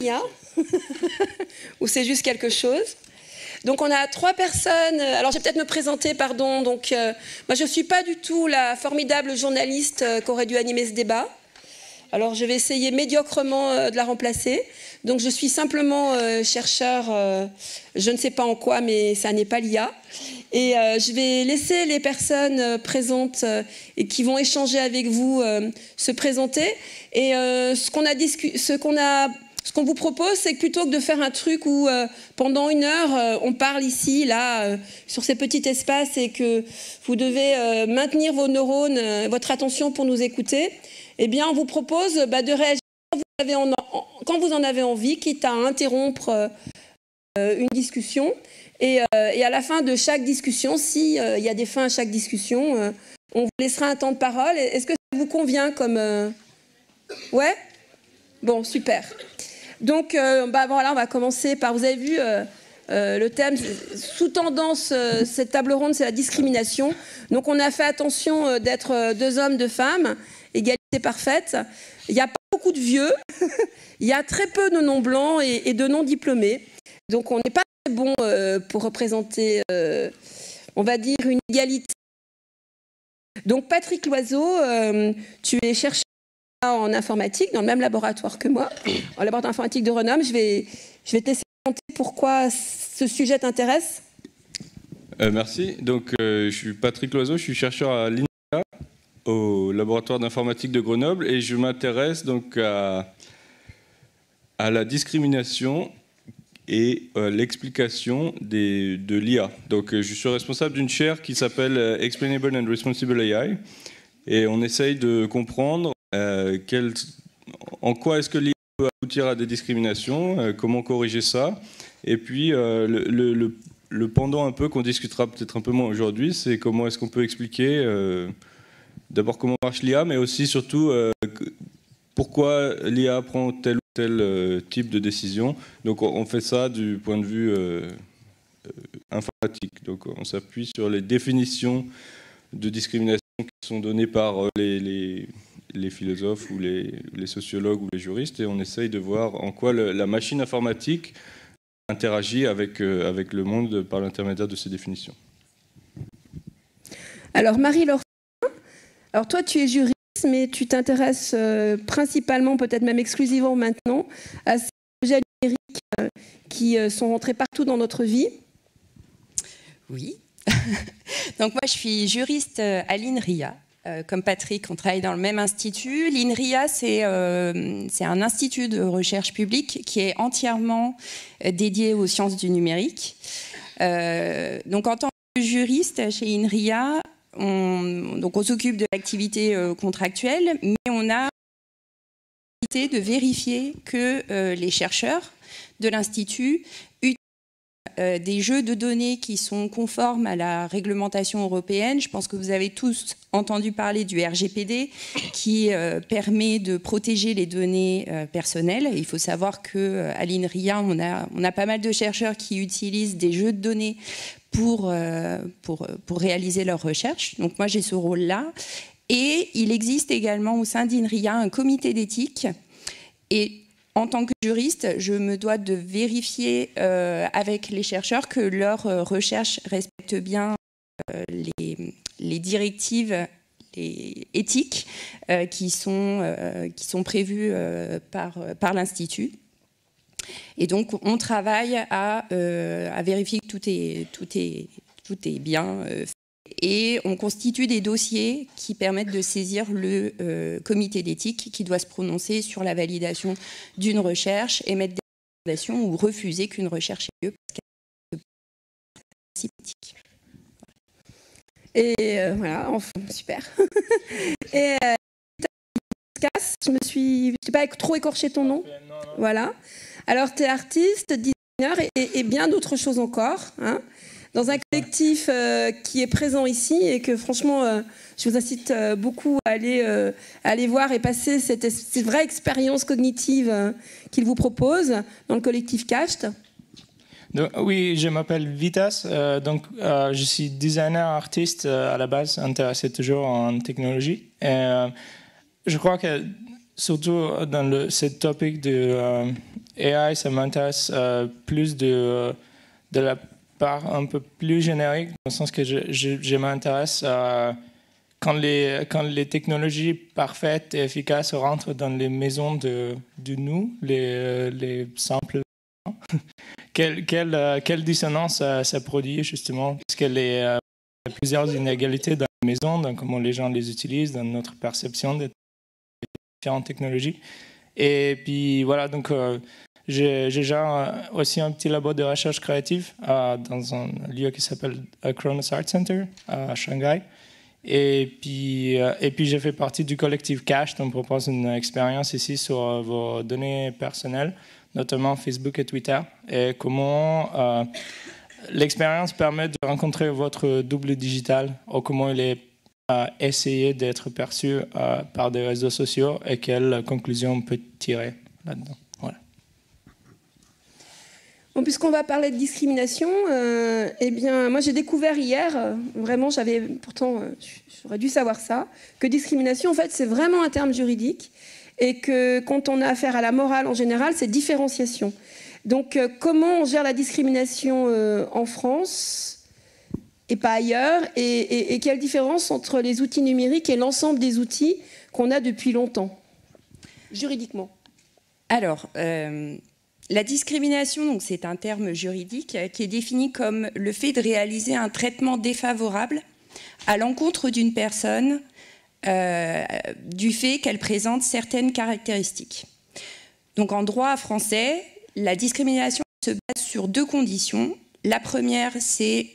IA ou c'est juste quelque chose? Donc on a 3 personnes. Alors je vais peut-être me présenter, pardon. Donc moi je ne suis pas du tout la formidable journaliste qu'aurait dû animer ce débat. Alors je vais essayer médiocrement de la remplacer. Donc je suis simplement chercheur, je ne sais pas en quoi, mais ça n'est pas l'IA. Et je vais laisser les personnes présentes et qui vont échanger avec vous se présenter. Et ce qu'on vous propose, c'est que plutôt que de faire un truc où pendant 1 heure, on parle ici, là, sur ces petits espaces et que vous devez maintenir vos neurones, votre attention pour nous écouter, eh bien, on vous propose de réagir quand vous en avez envie, quitte à interrompre une discussion. Et à la fin de chaque discussion, s'il y a des fins à chaque discussion, on vous laissera un temps de parole. Est-ce que ça vous convient comme... Ouais? Bon, super. Donc, voilà, on va commencer par... Vous avez vu, le thème, sous tendance, cette table ronde, c'est la discrimination. Donc, on a fait attention d'être 2 hommes, 2 femmes, égalité parfaite. Il n'y a pas beaucoup de vieux, il y a très peu de non-blancs et de non-diplômés. Donc, on n'est pas très bon pour représenter, on va dire, une égalité. Donc, Patrick Loiseau, tu es chercheur en informatique, dans le même laboratoire que moi, en laboratoire informatique de Grenoble. Je vais te laisser raconter pourquoi ce sujet t'intéresse. Merci. Donc, je suis Patrick Loiseau, je suis chercheur à l'INRIA, au laboratoire d'informatique de Grenoble, et je m'intéresse donc à la discrimination et l'explication de l'IA. Donc, je suis responsable d'une chaire qui s'appelle Explainable and Responsible AI, et on essaye de comprendre en quoi est-ce que l'IA peut aboutir à des discriminations, comment corriger ça, et puis le pendant un peu qu'on discutera peut-être un peu moins aujourd'hui, c'est comment est-ce qu'on peut expliquer d'abord comment marche l'IA, mais aussi surtout pourquoi l'IA prend tel ou tel type de décision. Donc on fait ça du point de vue informatique. Donc on s'appuie sur les définitions de discrimination qui sont données par les philosophes ou les sociologues ou les juristes, et on essaye de voir en quoi la machine informatique interagit avec le monde par l'intermédiaire de ces définitions. Alors Marie-Laure, alors toi tu es juriste, mais tu t'intéresses principalement, peut-être même exclusivement maintenant, à ces objets numériques qui sont rentrés partout dans notre vie. Oui. Donc moi je suis juriste à l'INRIA. Comme Patrick, on travaille dans le même institut. L'INRIA, c'est un institut de recherche publique qui est entièrement dédié aux sciences du numérique. Donc en tant que juriste chez INRIA, on s'occupe de l'activité contractuelle, mais on a de vérifier que les chercheurs de l'Institut utilisent des jeux de données qui sont conformes à la réglementation européenne. Je pense que vous avez tous entendu parler du RGPD qui permet de protéger les données personnelles. Il faut savoir qu'à l'INRIA, on a pas mal de chercheurs qui utilisent des jeux de données pour réaliser leurs recherches. Donc moi, j'ai ce rôle-là. Et il existe également au sein d'INRIA un comité d'éthique. Et en tant que juriste, je me dois de vérifier avec les chercheurs que leurs recherches respectent bien les directives éthiques qui sont prévues par l'Institut. Et donc, on travaille à vérifier que tout est bien fait. Et on constitue des dossiers qui permettent de saisir le comité d'éthique qui doit se prononcer sur la validation d'une recherche, émettre des recommandations ou refuser qu'une recherche ait lieu parce qu'elle est principe éthique. Et voilà, enfin, super. Et je n'ai pas trop écorché ton nom. Non. Voilà. Alors, tu es artiste, designer et bien d'autres choses encore, hein, dans un collectif qui est présent ici et que franchement, je vous incite beaucoup à aller voir et passer cette vraie expérience cognitive qu'il vous propose dans le collectif CAST. Donc, oui, je m'appelle Vitas, je suis designer artiste à la base, intéressé toujours en technologie. Et, je crois que surtout dans ce topic de AI, ça m'intéresse plus de la part un peu plus générique, dans le sens que je m'intéresse quand les technologies parfaites et efficaces rentrent dans les maisons de nous, les simples. Quelle dissonance ça produit, justement, parce qu'il y a plusieurs inégalités dans les maisons, dans comment les gens les utilisent, dans notre perception des différentes technologies. Et puis voilà, donc j'ai aussi un petit labo de recherche créative dans un lieu qui s'appelle Kronos Art Center à Shanghai. Et puis j'ai fait partie du collectif Cache, on propose une expérience ici sur vos données personnelles, notamment Facebook et Twitter, et comment l'expérience permet de rencontrer votre double digital, ou comment il est essayé d'être perçu par des réseaux sociaux, et quelles conclusions on peut tirer là-dedans. Voilà. Bon, puisqu'on va parler de discrimination, eh bien, moi j'ai découvert hier, vraiment j'aurais dû savoir ça, que discrimination, en fait, c'est vraiment un terme juridique, et que quand on a affaire à la morale en général, c'est différenciation. Donc, comment on gère la discrimination en France et pas ailleurs, et quelle différence entre les outils numériques et l'ensemble des outils qu'on a depuis longtemps, juridiquement? Alors, la discrimination, c'est un terme juridique qui est défini comme le fait de réaliser un traitement défavorable à l'encontre d'une personne du fait qu'elle présente certaines caractéristiques. Donc en droit français, la discrimination se base sur deux conditions. La première, c'est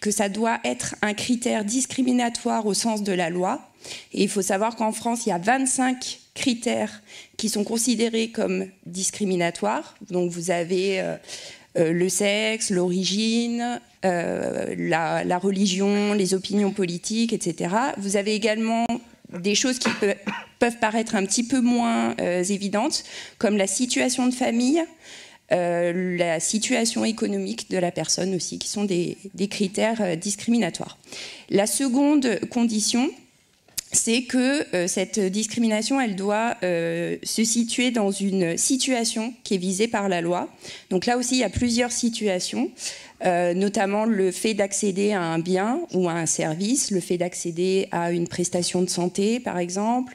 que ça doit être un critère discriminatoire au sens de la loi. Et il faut savoir qu'en France, il y a 25 critères qui sont considérés comme discriminatoires. Donc vous avez le sexe, l'origine, la religion, les opinions politiques, etc. Vous avez également des choses qui peuvent paraître un petit peu moins évidentes, comme la situation de famille, la situation économique de la personne aussi, qui sont des critères discriminatoires. La seconde condition, c'est que cette discrimination, elle doit se situer dans une situation qui est visée par la loi. Donc là aussi, il y a plusieurs situations, notamment le fait d'accéder à un bien ou à un service, le fait d'accéder à une prestation de santé, par exemple,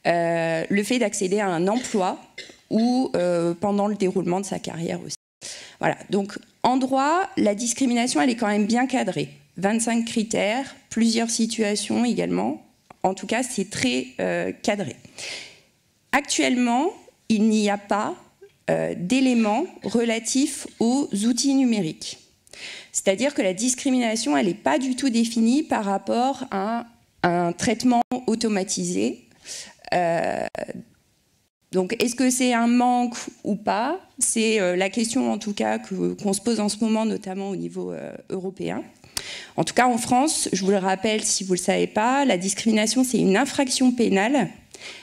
le fait d'accéder à un emploi ou pendant le déroulement de sa carrière aussi. Voilà. Donc en droit, la discrimination, elle est quand même bien cadrée. 25 critères, plusieurs situations également. En tout cas, c'est très cadré. Actuellement, il n'y a pas d'éléments relatifs aux outils numériques. C'est-à-dire que la discrimination, elle n'est pas du tout définie par rapport à un traitement automatisé. Donc, est-ce que c'est un manque ou pas? C'est la question, en tout cas, qu'on se pose en ce moment, notamment au niveau européen. En tout cas, en France, je vous le rappelle, si vous ne le savez pas, la discrimination, c'est une infraction pénale.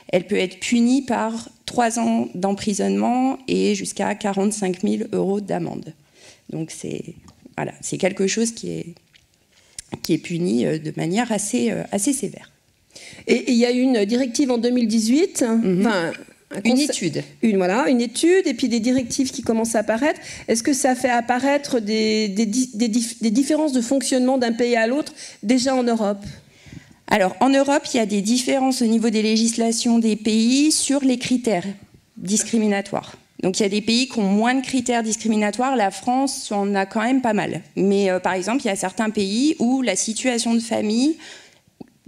Elle peut être punie par 3 ans d'emprisonnement et jusqu'à 45 000 € d'amende. Donc, c'est quelque chose qui est puni de manière assez sévère. Et il y a une directive en 2018, une étude. Une étude, et puis des directives qui commencent à apparaître. Est-ce que ça fait apparaître des différences de fonctionnement d'un pays à l'autre, déjà en Europe? Alors, en Europe, il y a des différences au niveau des législations des pays sur les critères discriminatoires. Donc, il y a des pays qui ont moins de critères discriminatoires. La France en a quand même pas mal. Mais, par exemple, il y a certains pays où la situation de famille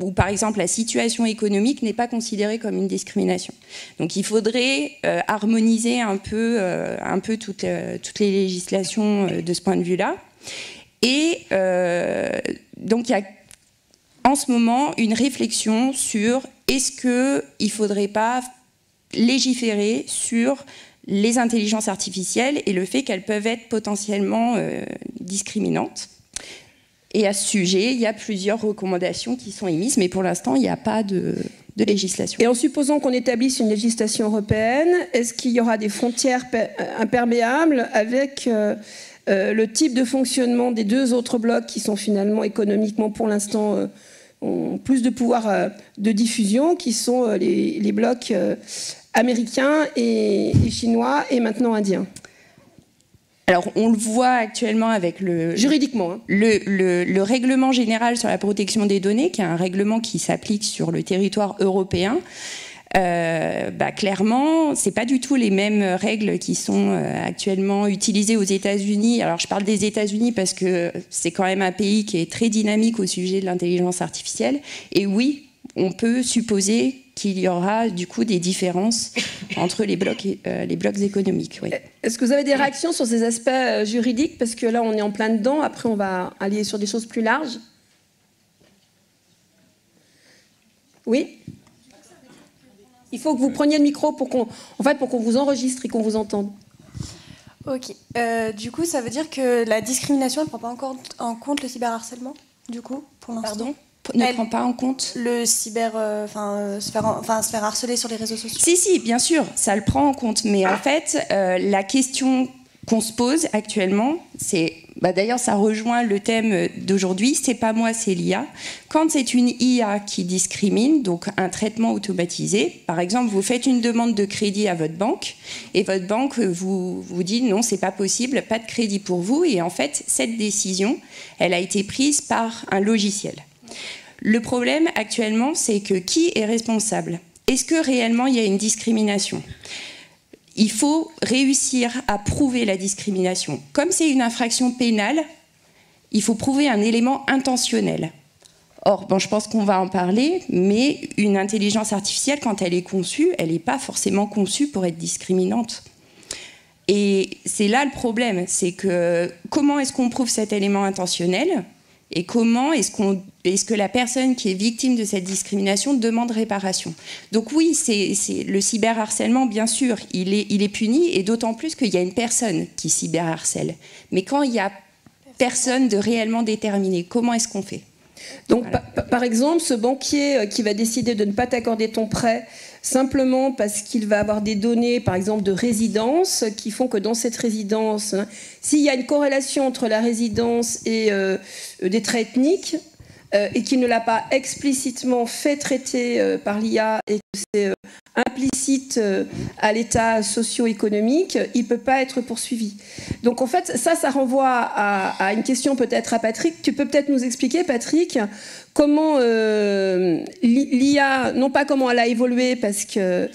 ou par exemple la situation économique n'est pas considérée comme une discrimination. Donc il faudrait harmoniser un peu toutes les législations de ce point de vue-là. Et donc il y a en ce moment une réflexion sur est-ce qu'il ne faudrait pas légiférer sur les intelligences artificielles et le fait qu'elles peuvent être potentiellement discriminantes. Et à ce sujet, il y a plusieurs recommandations qui sont émises, mais pour l'instant, il n'y a pas de législation. Et en supposant qu'on établisse une législation européenne, est-ce qu'il y aura des frontières imperméables avec le type de fonctionnement des deux autres blocs qui sont finalement économiquement, pour l'instant, ont plus de pouvoir de diffusion, qui sont les blocs américains et chinois et maintenant indiens. Alors, on le voit actuellement avec juridiquement, hein. le règlement général sur la protection des données, qui est un règlement qui s'applique sur le territoire européen. Clairement, c'est pas du tout les mêmes règles qui sont actuellement utilisées aux États-Unis. Alors, je parle des États-Unis parce que c'est quand même un pays qui est très dynamique au sujet de l'intelligence artificielle. Et oui, on peut supposer qu'il y aura du coup des différences entre les blocs économiques. Oui. Est-ce que vous avez des réactions sur ces aspects juridiques? Parce que là, on est en plein dedans. Après, on va aller sur des choses plus larges. Oui? Il faut que vous preniez le micro pour qu'on vous enregistre et qu'on vous entende. Ok. Du coup, ça veut dire que la discrimination ne prend pas encore en compte le cyberharcèlement, du coup, pour l'instant. Pardon? Ne prend pas en compte le cyber, se faire harceler sur les réseaux sociaux. Si, bien sûr, ça le prend en compte. Mais en fait, la question qu'on se pose actuellement, c'est, d'ailleurs, ça rejoint le thème d'aujourd'hui. C'est pas moi, c'est l'IA. Quand c'est une IA qui discrimine, donc un traitement automatisé, par exemple, vous faites une demande de crédit à votre banque et votre banque vous dit non, c'est pas possible, pas de crédit pour vous. Et en fait, cette décision, elle a été prise par un logiciel. Le problème actuellement, c'est que qui est responsable? Est-ce que réellement il y a une discrimination? Il faut réussir à prouver la discrimination. Comme c'est une infraction pénale, il faut prouver un élément intentionnel. Or, je pense qu'on va en parler, mais une intelligence artificielle, quand elle est conçue, elle n'est pas forcément conçue pour être discriminante. Et c'est là le problème, c'est que comment est-ce qu'on prouve cet élément intentionnel? Et comment est-ce que la personne qui est victime de cette discrimination demande réparation? Donc oui, c'est le cyberharcèlement, bien sûr, il est puni, et d'autant plus qu'il y a une personne qui cyberharcèle. Mais quand il n'y a personne de réellement déterminé, comment est-ce qu'on fait? Donc, voilà. Par exemple, ce banquier qui va décider de ne pas t'accorder ton prêt simplement parce qu'il va avoir des données, par exemple, de résidence, qui font que dans cette résidence, s'il y a une corrélation entre la résidence et des traits ethniques, et qu'il ne l'a pas explicitement fait traiter par l'IA et que c'est implicite à l'état socio-économique, il ne peut pas être poursuivi. Donc en fait, ça renvoie à une question peut-être à Patrick. Tu peux peut-être nous expliquer, Patrick, comment l'IA, non pas comment elle a évolué, parce que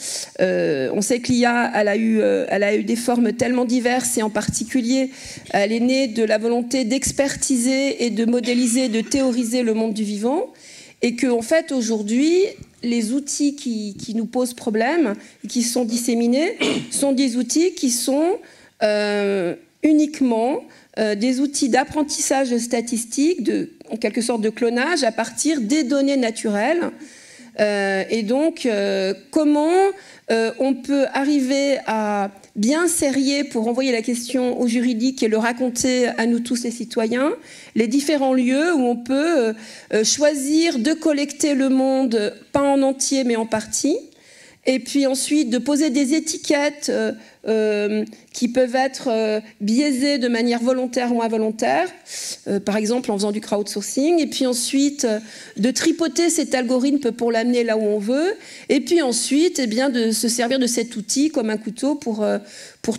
on sait que l'IA, elle a eu des formes tellement diverses, et en particulier, elle est née de la volonté d'expertiser et de modéliser, de théoriser le monde du vivant, et que en fait aujourd'hui, les outils qui nous posent problème, qui sont disséminés, sont des outils qui sont uniquement des outils d'apprentissage statistique, en quelque sorte de clonage à partir des données naturelles. Et donc, comment on peut arriver à bien serrer, pour envoyer la question au juridique et le raconter à nous tous les citoyens, les différents lieux où on peut choisir de collecter le monde, pas en entier mais en partie, et puis ensuite de poser des étiquettes qui peuvent être biaisées de manière volontaire ou involontaire, par exemple en faisant du crowdsourcing, et puis ensuite de tripoter cet algorithme pour l'amener là où on veut, et puis ensuite de se servir de cet outil comme un couteau pour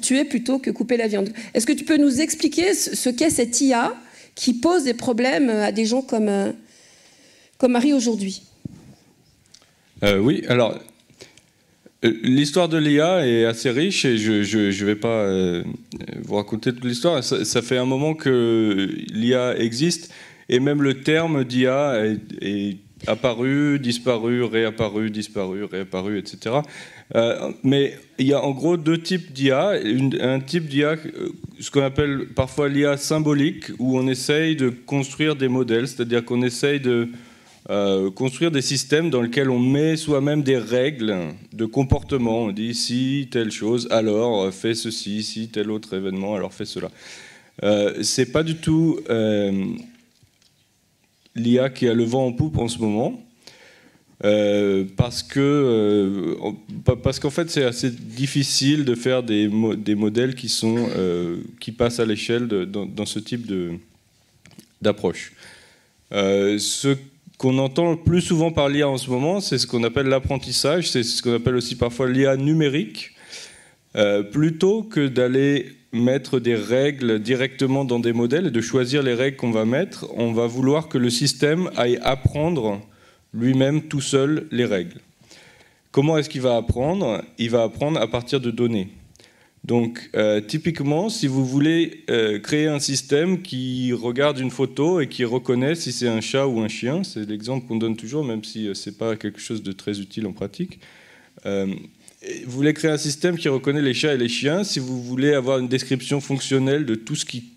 tuer plutôt que couper la viande. Est-ce que tu peux nous expliquer ce qu'est cette IA qui pose des problèmes à des gens comme Marie aujourd'hui? Oui, alors... L'histoire de l'IA est assez riche, et je ne vais pas vous raconter toute l'histoire. Ça fait un moment que l'IA existe, et même le terme d'IA est apparu, disparu, réapparu, disparu, réapparu, etc. Mais il y a en gros deux types d'IA. Un type d'IA, ce qu'on appelle parfois l'IA symbolique, où on essaye de construire des modèles, c'est-à-dire qu'on essaye de construire des systèmes dans lesquels on met soi-même des règles de comportement. On dit si telle chose, alors fais ceci, si tel autre événement, alors fais cela. C'est pas du tout l'IA qui a le vent en poupe en ce moment, parce qu'en fait c'est assez difficile de faire des modèles qui passent à l'échelle dans ce type d'approche. Ce qu'on entend le plus souvent par l'IA en ce moment, c'est ce qu'on appelle l'apprentissage, c'est ce qu'on appelle aussi parfois l'IA numérique. Plutôt que d'aller mettre des règles directement dans des modèles et de choisir les règles qu'on va mettre, on va vouloir que le système aille apprendre lui-même tout seul les règles. Comment est-ce qu'il va apprendre? Il va apprendre à partir de données. Donc, typiquement, si vous voulez créer un système qui regarde une photo et qui reconnaît si c'est un chat ou un chien, c'est l'exemple qu'on donne toujours, même si ce n'est pas quelque chose de très utile en pratique. Vous voulez créer un système qui reconnaît les chats et les chiens. Si vous voulez avoir une description fonctionnelle de tout ce qui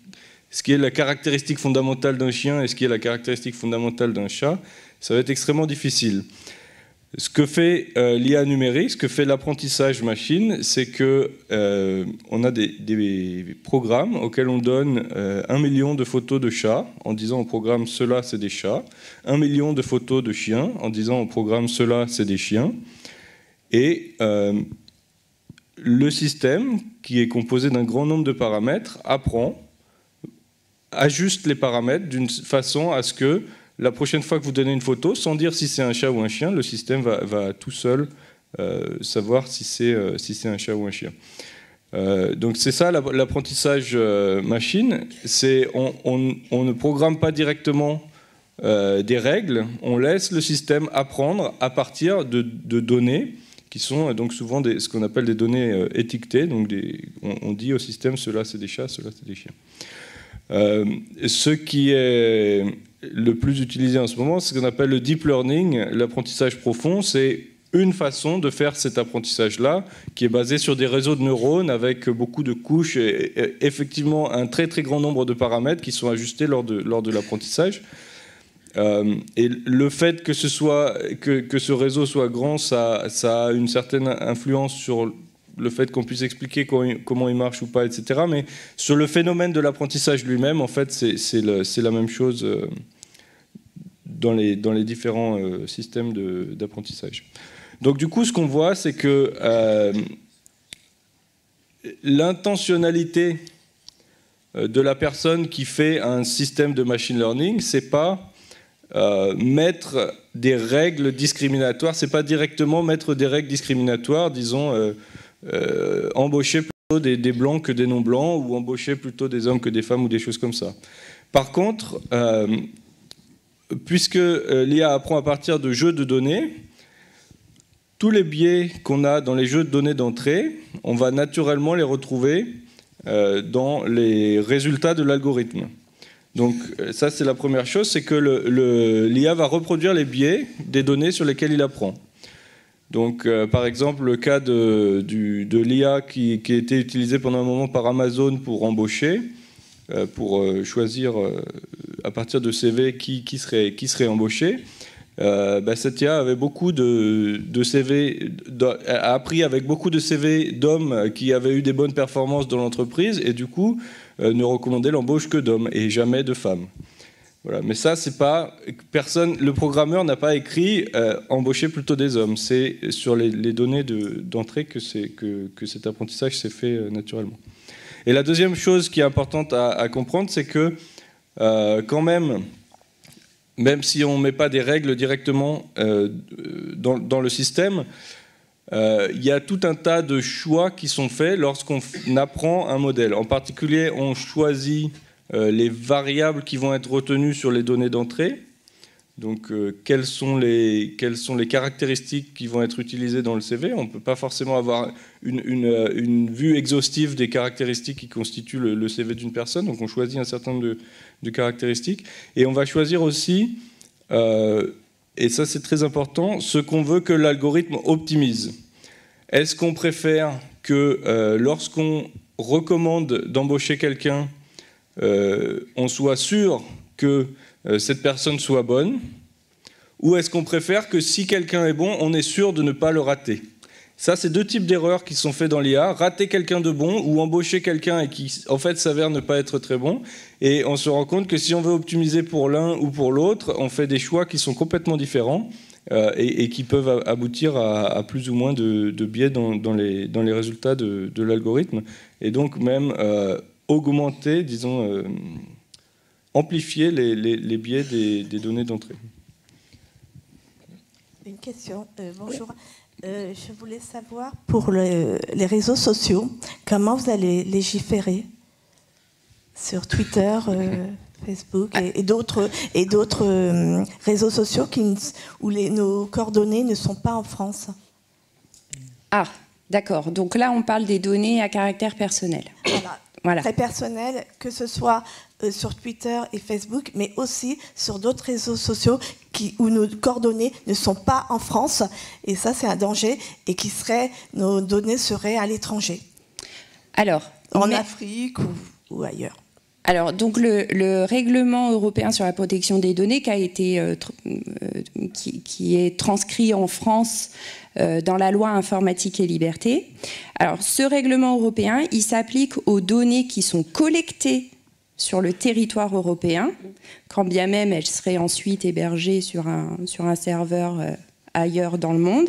est la caractéristique fondamentale d'un chien et ce qui est la caractéristique fondamentale d'un chat, ça va être extrêmement difficile. Ce que fait l'IA numérique, ce que fait l'apprentissage machine, c'est qu'on a des programmes auxquels on donne 1 million de photos de chats en disant au programme « cela c'est des chats », 1 million de photos de chiens en disant au programme « cela c'est des chiens ». Et le système, qui est composé d'un grand nombre de paramètres, apprend, ajuste les paramètres d'une façon à ce que la prochaine fois que vous donnez une photo, sans dire si c'est un chat ou un chien, le système va tout seul savoir si c'est un chat ou un chien. Donc c'est ça l'apprentissage machine. On ne programme pas directement des règles, on laisse le système apprendre à partir de données qui sont donc souvent ce qu'on appelle des données étiquetées. Donc on dit au système cela c'est des chats, cela c'est des chiens. Ce qui est le plus utilisé en ce moment, c'est ce qu'on appelle le deep learning, l'apprentissage profond. C'est une façon de faire cet apprentissage-là, qui est basé sur des réseaux de neurones avec beaucoup de couches et effectivement un très très grand nombre de paramètres qui sont ajustés lors de l'apprentissage. Et le fait que ce réseau soit grand, ça a une certaine influence sur le fait qu'on puisse expliquer comment il marche ou pas, etc. Mais sur le phénomène de l'apprentissage lui-même, en fait, c'est la même chose dans les différents systèmes d'apprentissage. Donc du coup, ce qu'on voit, c'est que l'intentionnalité de la personne qui fait un système de machine learning, c'est pas mettre des règles discriminatoires, c'est pas directement mettre des règles discriminatoires, disons embaucher plutôt des blancs que des non-blancs, ou embaucher plutôt des hommes que des femmes, ou des choses comme ça. Par contre, puisque l'IA apprend à partir de jeux de données, tous les biais qu'on a dans les jeux de données d'entrée, on va naturellement les retrouver dans les résultats de l'algorithme. Donc ça, c'est la première chose, c'est que l'IA va reproduire les biais des données sur lesquelles il apprend. Donc par exemple, le cas de l'IA qui a été utilisé pendant un moment par Amazon pour embaucher, pour choisir à partir de CV qui serait embauché. Cette IA avait beaucoup de CV, a appris avec beaucoup de CV d'hommes qui avaient eu des bonnes performances dans l'entreprise et du coup ne recommandait l'embauche que d'hommes et jamais de femmes. Voilà. Mais ça, c'est pas personne. Le programmeur n'a pas écrit embaucher plutôt des hommes. C'est sur les données d'entrée que cet apprentissage s'est fait naturellement. Et la deuxième chose qui est importante à comprendre, c'est que quand même si on ne met pas des règles directement dans le système, il y a tout un tas de choix qui sont faits lorsqu'on apprend un modèle. En particulier, on choisit les variables qui vont être retenues sur les données d'entrée. Donc, quelles sont les caractéristiques qui vont être utilisées dans le CV? On ne peut pas forcément avoir une vue exhaustive des caractéristiques qui constituent le CV d'une personne. Donc, on choisit un certain nombre de caractéristiques. Et on va choisir aussi, et ça c'est très important, ce qu'on veut que l'algorithme optimise. Est-ce qu'on préfère que lorsqu'on recommande d'embaucher quelqu'un, on soit sûr que cette personne soit bonne, ou est-ce qu'on préfère que si quelqu'un est bon, on est sûr de ne pas le rater? Ça, c'est deux types d'erreurs qui sont faites dans l'IA. Rater quelqu'un de bon ou embaucher quelqu'un et qui, en fait, s'avère ne pas être très bon. Et on se rend compte que si on veut optimiser pour l'un ou pour l'autre, on fait des choix qui sont complètement différents et qui peuvent aboutir à plus ou moins de biais dans les résultats de l'algorithme. Et donc même augmenter, disons, amplifier les biais des données d'entrée. J'avais une question. Bonjour. Je voulais savoir, pour les réseaux sociaux, comment vous allez légiférer sur Twitter, Facebook et d'autres réseaux sociaux où nos coordonnées ne sont pas en France. Ah, d'accord. Donc là, on parle des données à caractère personnel. Voilà. Très personnel, que ce soit sur Twitter et Facebook, mais aussi sur d'autres réseaux sociaux où nos coordonnées ne sont pas en France. Et ça, c'est un danger. Et nos données seraient à l'étranger. Alors, en Afrique ou ailleurs. Alors, donc le règlement européen sur la protection des données qui est transcrit en France dans la loi informatique et liberté. Alors, ce règlement européen, il s'applique aux données qui sont collectées sur le territoire européen, quand bien même elles seraient ensuite hébergées sur un serveur ailleurs dans le monde.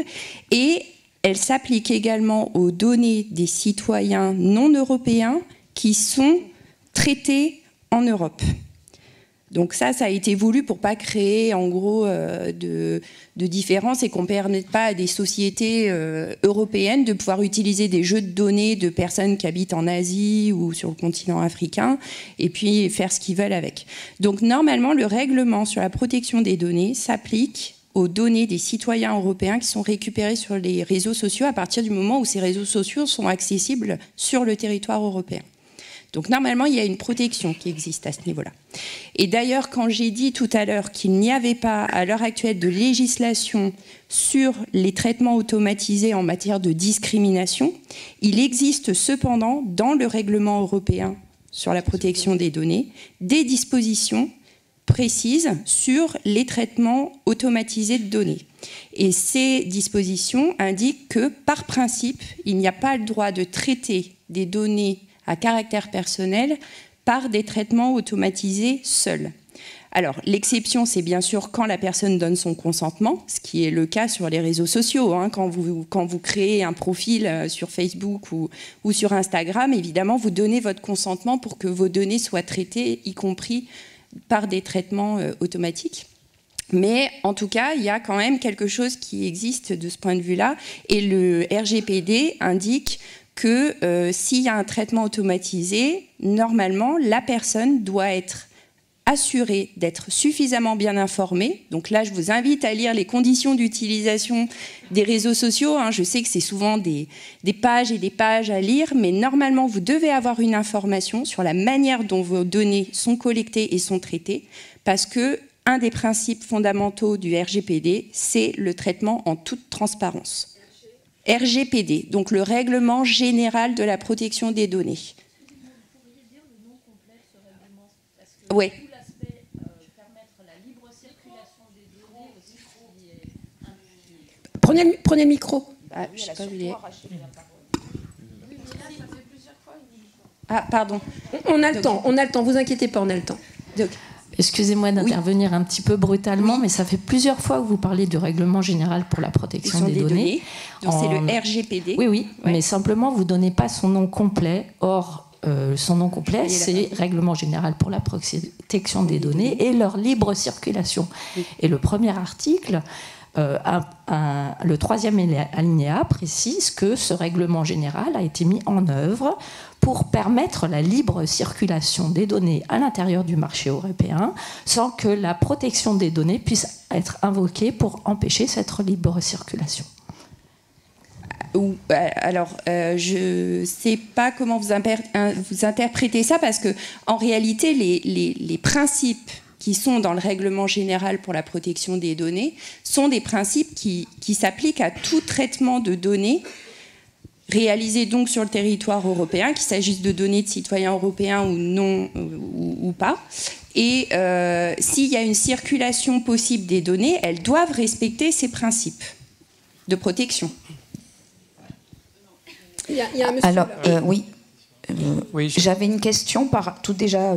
Et elle s'applique également aux données des citoyens non européens qui sont traités en Europe. Donc ça a été voulu pour ne pas créer en gros de différence et qu'on ne permette pas à des sociétés européennes de pouvoir utiliser des jeux de données de personnes qui habitent en Asie ou sur le continent africain et puis faire ce qu'ils veulent avec. Donc normalement, le règlement sur la protection des données s'applique aux données des citoyens européens qui sont récupérées sur les réseaux sociaux à partir du moment où ces réseaux sociaux sont accessibles sur le territoire européen. Donc normalement, il y a une protection qui existe à ce niveau-là. Et d'ailleurs, quand j'ai dit tout à l'heure qu'il n'y avait pas à l'heure actuelle de législation sur les traitements automatisés en matière de discrimination, il existe cependant dans le règlement européen sur la protection des données des dispositions précises sur les traitements automatisés de données. Et ces dispositions indiquent que, par principe, il n'y a pas le droit de traiter des données à caractère personnel par des traitements automatisés seuls. Alors, l'exception, c'est bien sûr quand la personne donne son consentement, ce qui est le cas sur les réseaux sociaux. Hein, quand vous créez un profil sur Facebook ou sur Instagram, évidemment, vous donnez votre consentement pour que vos données soient traitées, y compris par des traitements automatiques. Mais en tout cas, il y a quand même quelque chose qui existe de ce point de vue-là. Et le RGPD indique que s'il y a un traitement automatisé, normalement, la personne doit être assurée d'être suffisamment bien informée. Donc là, je vous invite à lire les conditions d'utilisation des réseaux sociaux. Hein. Je sais que c'est souvent des pages et des pages à lire, mais normalement, vous devez avoir une information sur la manière dont vos données sont collectées et sont traitées, parce que un des principes fondamentaux du RGPD, c'est le traitement en toute transparence. RGPD, donc le Règlement général de la protection des données. Vous pourriez dire le nom complet de ce règlement, parce que oui. Tout l'aspect permettre la libre circulation des données aussi qui est... Prenez le micro. Ah, je sais pas où il est. Ah, pardon. On a le temps, vous inquiétez pas, on a le temps. Donc, excusez-moi d'intervenir un petit peu brutalement, mais ça fait plusieurs fois que vous parlez du règlement général pour la protection des données. Donc c'est le RGPD. Oui, ouais. Mais simplement, vous ne donnez pas son nom complet. Or, son nom complet, c'est Règlement général pour la protection des données et leur libre circulation. Oui. Et le premier article, le troisième alinéa précise que ce règlement général a été mis en œuvre pour permettre la libre circulation des données à l'intérieur du marché européen sans que la protection des données puisse être invoquée pour empêcher cette libre circulation. Alors, je ne sais pas comment vous interprétez ça, parce qu'en réalité, les principes qui sont dans le règlement général pour la protection des données sont des principes qui s'appliquent à tout traitement de données réalisé donc sur le territoire européen, qu'il s'agisse de données de citoyens européens ou non ou pas. Et s'il y a une circulation possible des données, elles doivent respecter ces principes de protection. Il y a un monsieur alors, là. oui. Oui, j'avais une question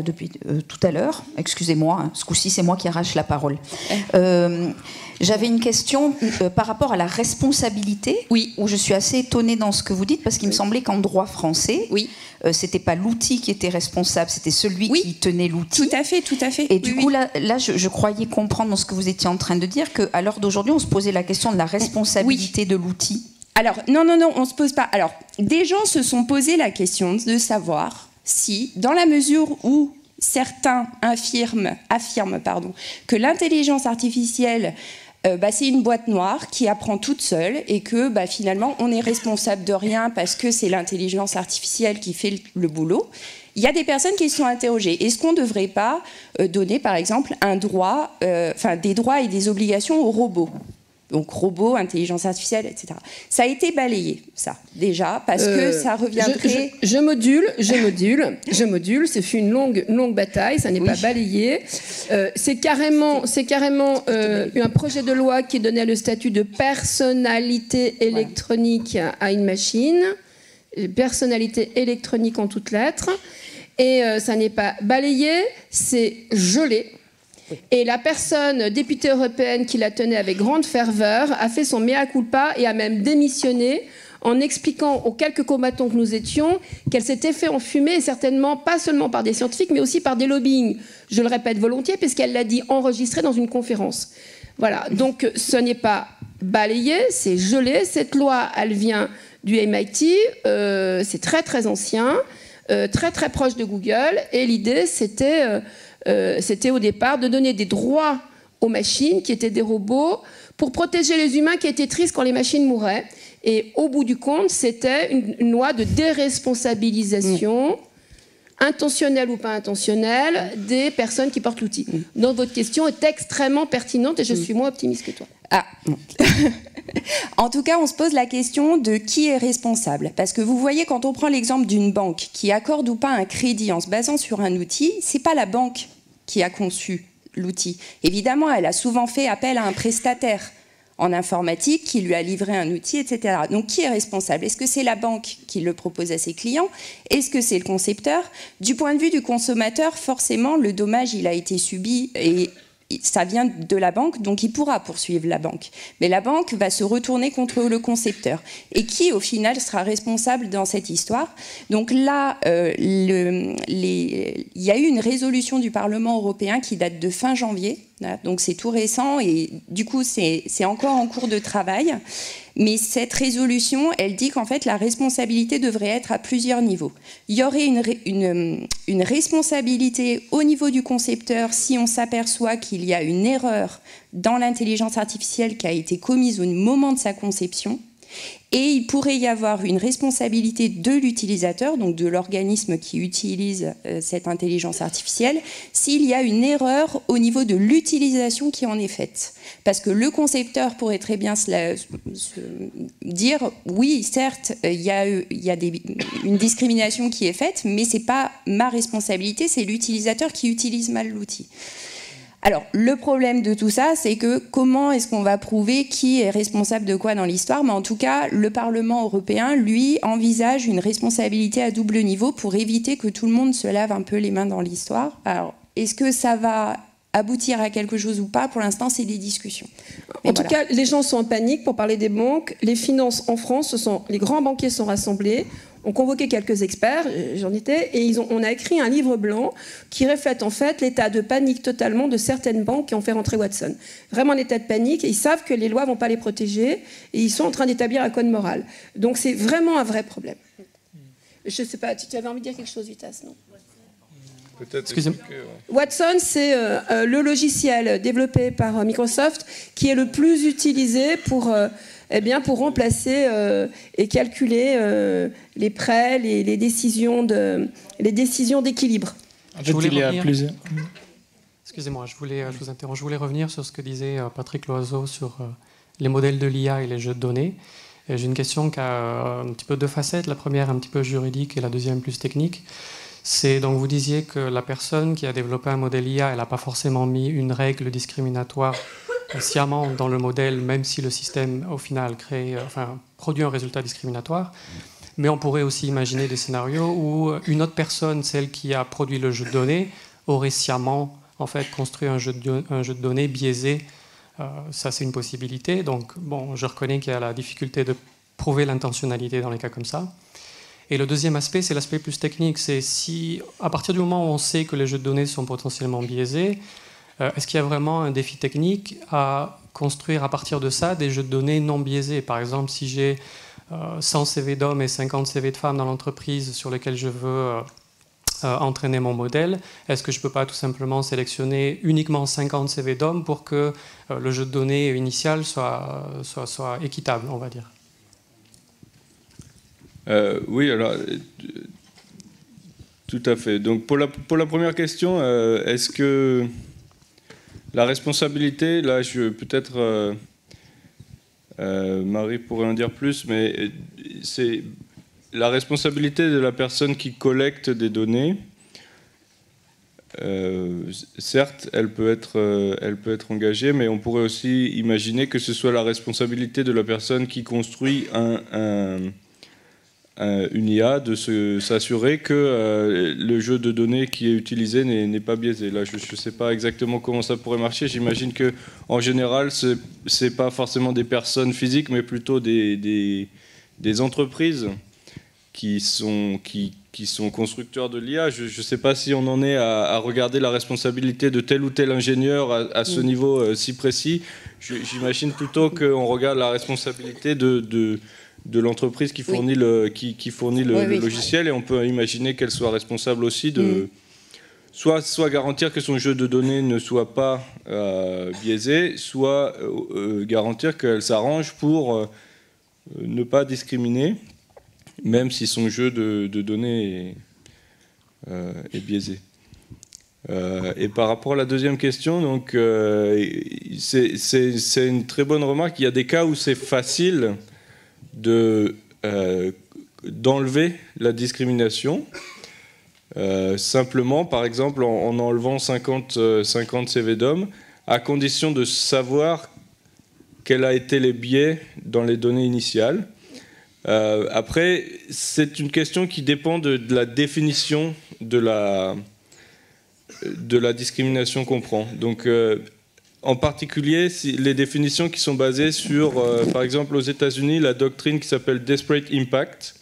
depuis tout à l'heure. Excusez-moi, hein, ce coup-ci c'est moi qui arrache la parole. J'avais une question par rapport à la responsabilité, où je suis assez étonnée dans ce que vous dites, parce qu'il me semblait qu'en droit français, c'était pas l'outil qui était responsable, c'était celui qui tenait l'outil. Tout à fait, tout à fait. Et du coup, là je croyais comprendre dans ce que vous étiez en train de dire qu'à l'heure d'aujourd'hui, on se posait la question de la responsabilité de l'outil. Alors, non, on ne se pose pas. Alors, des gens se sont posé la question de savoir si, dans la mesure où certains affirment que l'intelligence artificielle, c'est une boîte noire qui apprend toute seule et que finalement, on est responsable de rien parce que c'est l'intelligence artificielle qui fait le boulot. Il y a des personnes qui se sont interrogées. Est-ce qu'on ne devrait pas donner, par exemple, des droits et des obligations aux robots ? Donc robots, intelligence artificielle, etc. Ça a été balayé, ça, déjà, parce que ça reviendrait... Je module, ce fut une longue bataille, ça n'est pas balayé. C'est carrément un projet de loi qui donnait le statut de personnalité électronique à une machine, personnalité électronique en toutes lettres, et ça n'est pas balayé, c'est gelé. Et la personne députée européenne qui la tenait avec grande ferveur a fait son mea culpa et a même démissionné en expliquant aux quelques combattants que nous étions qu'elle s'était fait enfumer, et certainement pas seulement par des scientifiques, mais aussi par des lobbying. Je le répète volontiers, puisqu'elle l'a dit enregistré dans une conférence. Voilà, donc ce n'est pas balayé, c'est gelé. Cette loi, elle vient du MIT, c'est très très ancien, très très proche de Google, et l'idée c'était au départ de donner des droits aux machines qui étaient des robots pour protéger les humains qui étaient tristes quand les machines mouraient. Et au bout du compte, c'était une loi de déresponsabilisation, intentionnelle ou pas intentionnelle, des personnes qui portent l'outil. Donc votre question est extrêmement pertinente et je suis moins optimiste que toi. Ah. En tout cas, on se pose la question de qui est responsable. Parce que vous voyez, quand on prend l'exemple d'une banque qui accorde ou pas un crédit en se basant sur un outil, c'est pas la banque qui a conçu l'outil. Évidemment, elle a souvent fait appel à un prestataire en informatique qui lui a livré un outil, etc. Donc, qui est responsable? Est-ce que c'est la banque qui le propose à ses clients? Est-ce que c'est le concepteur? Du point de vue du consommateur, forcément, le dommage, il a été subi et ça vient de la banque, donc il pourra poursuivre la banque. Mais la banque va se retourner contre le concepteur. Et qui, au final, sera responsable dans cette histoire? Donc là, il y a eu une résolution du Parlement européen qui date de fin janvier. Donc c'est tout récent et du coup, c'est encore en cours de travail. Mais cette résolution, elle dit qu'en fait, la responsabilité devrait être à plusieurs niveaux. Il y aurait une responsabilité au niveau du concepteur si on s'aperçoit qu'il y a une erreur dans l'intelligence artificielle qui a été commise au moment de sa conception. Et il pourrait y avoir une responsabilité de l'utilisateur, donc de l'organisme qui utilise cette intelligence artificielle, s'il y a une erreur au niveau de l'utilisation qui en est faite. Parce que le concepteur pourrait très bien se dire, oui, certes, il y a une discrimination qui est faite, mais ce n'est pas ma responsabilité, c'est l'utilisateur qui utilise mal l'outil. Alors, le problème de tout ça, c'est que comment est-ce qu'on va prouver qui est responsable de quoi dans l'histoire? Mais en tout cas, le Parlement européen, lui, envisage une responsabilité à double niveau pour éviter que tout le monde se lave un peu les mains dans l'histoire. Alors, est-ce que ça va aboutir à quelque chose ou pas? Pour l'instant, c'est des discussions. Mais en tout cas, les gens sont en panique. Pour parler des banques, les finances en France, les grands banquiers sont rassemblés, ont convoqué quelques experts, j'en étais, et on a écrit un livre blanc qui reflète en fait l'état de panique totalement de certaines banques qui ont fait rentrer Watson. Vraiment un état de panique, et ils savent que les lois ne vont pas les protéger, et ils sont en train d'établir un code moral. Donc c'est vraiment un vrai problème. Je ne sais pas, tu avais envie de dire quelque chose, Vitas, non? Excusez-moi. Watson, c'est le logiciel développé par Microsoft qui est le plus utilisé pour remplacer et calculer les prêts, les décisions d'équilibre. En fait, il y a plusieurs. Excusez-moi, je vous interromps. Je voulais revenir sur ce que disait Patrick Loiseau sur les modèles de l'IA et les jeux de données. J'ai une question qui a un petit peu deux facettes. La première un petit peu juridique et la deuxième plus technique. Donc vous disiez que la personne qui a développé un modèle IA, elle n'a pas forcément mis une règle discriminatoire sciemment dans le modèle, même si le système au final produit un résultat discriminatoire. Mais on pourrait aussi imaginer des scénarios où une autre personne, celle qui a produit le jeu de données, aurait sciemment en fait, construit un jeu de données biaisé. Ça, c'est une possibilité. Donc, bon, je reconnais qu'il y a la difficulté de prouver l'intentionnalité dans les cas comme ça. Et le deuxième aspect, c'est l'aspect plus technique. C'est si, à partir du moment où on sait que les jeux de données sont potentiellement biaisés, est-ce qu'il y a vraiment un défi technique à construire à partir de ça des jeux de données non biaisés? Par exemple, si j'ai 100 CV d'hommes et 50 CV de femmes dans l'entreprise sur lesquels je veux entraîner mon modèle, est-ce que je ne peux pas tout simplement sélectionner uniquement 50 CV d'hommes pour que le jeu de données initial soit équitable, on va dire? Oui, alors, tout à fait. Donc, pour la première question, est-ce que la responsabilité, là, peut-être Marie pourrait en dire plus, mais c'est la responsabilité de la personne qui collecte des données. Certes, elle peut être engagée, mais on pourrait aussi imaginer que ce soit la responsabilité de la personne qui construit une IA de s'assurer que le jeu de données qui est utilisé n'est pas biaisé. Là, je ne sais pas exactement comment ça pourrait marcher. J'imagine qu'en général, ce n'est pas forcément des personnes physiques, mais plutôt des entreprises qui sont constructeurs de l'IA. Je ne sais pas si on en est à regarder la responsabilité de tel ou tel ingénieur à ce niveau si précis. J'imagine plutôt qu'on regarde la responsabilité de l'entreprise qui fournit le logiciel, et on peut imaginer qu'elle soit responsable aussi de soit garantir que son jeu de données ne soit pas biaisé, soit garantir qu'elle s'arrange pour ne pas discriminer, même si son jeu de données est biaisé. Et par rapport à la deuxième question, donc, c'est une très bonne remarque. Il y a des cas où c'est facile d'enlever la discrimination, simplement, par exemple, en enlevant 50 CV d'hommes, à condition de savoir quels ont été les biais dans les données initiales. Après, c'est une question qui dépend de la définition de la discrimination qu'on prend. Donc, en particulier, les définitions qui sont basées sur, par exemple, aux États-Unis, la doctrine qui s'appelle Disparate Impact,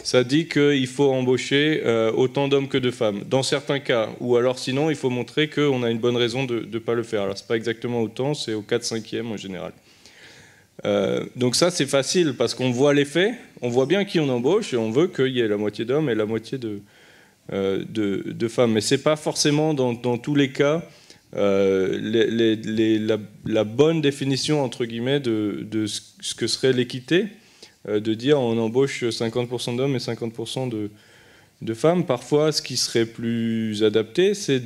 ça dit qu'il faut embaucher autant d'hommes que de femmes, dans certains cas. Ou alors, sinon, il faut montrer qu'on a une bonne raison de ne pas le faire. Alors, ce n'est pas exactement autant, c'est au 4/5e en général. Donc ça, c'est facile, parce qu'on voit les faits, on voit bien qui on embauche, et on veut qu'il y ait la moitié d'hommes et la moitié de femmes. Mais ce n'est pas forcément dans tous les cas la bonne définition, entre guillemets, de ce que serait l'équité, de dire on embauche 50% d'hommes et 50% de femmes. Parfois, ce qui serait plus adapté, c'est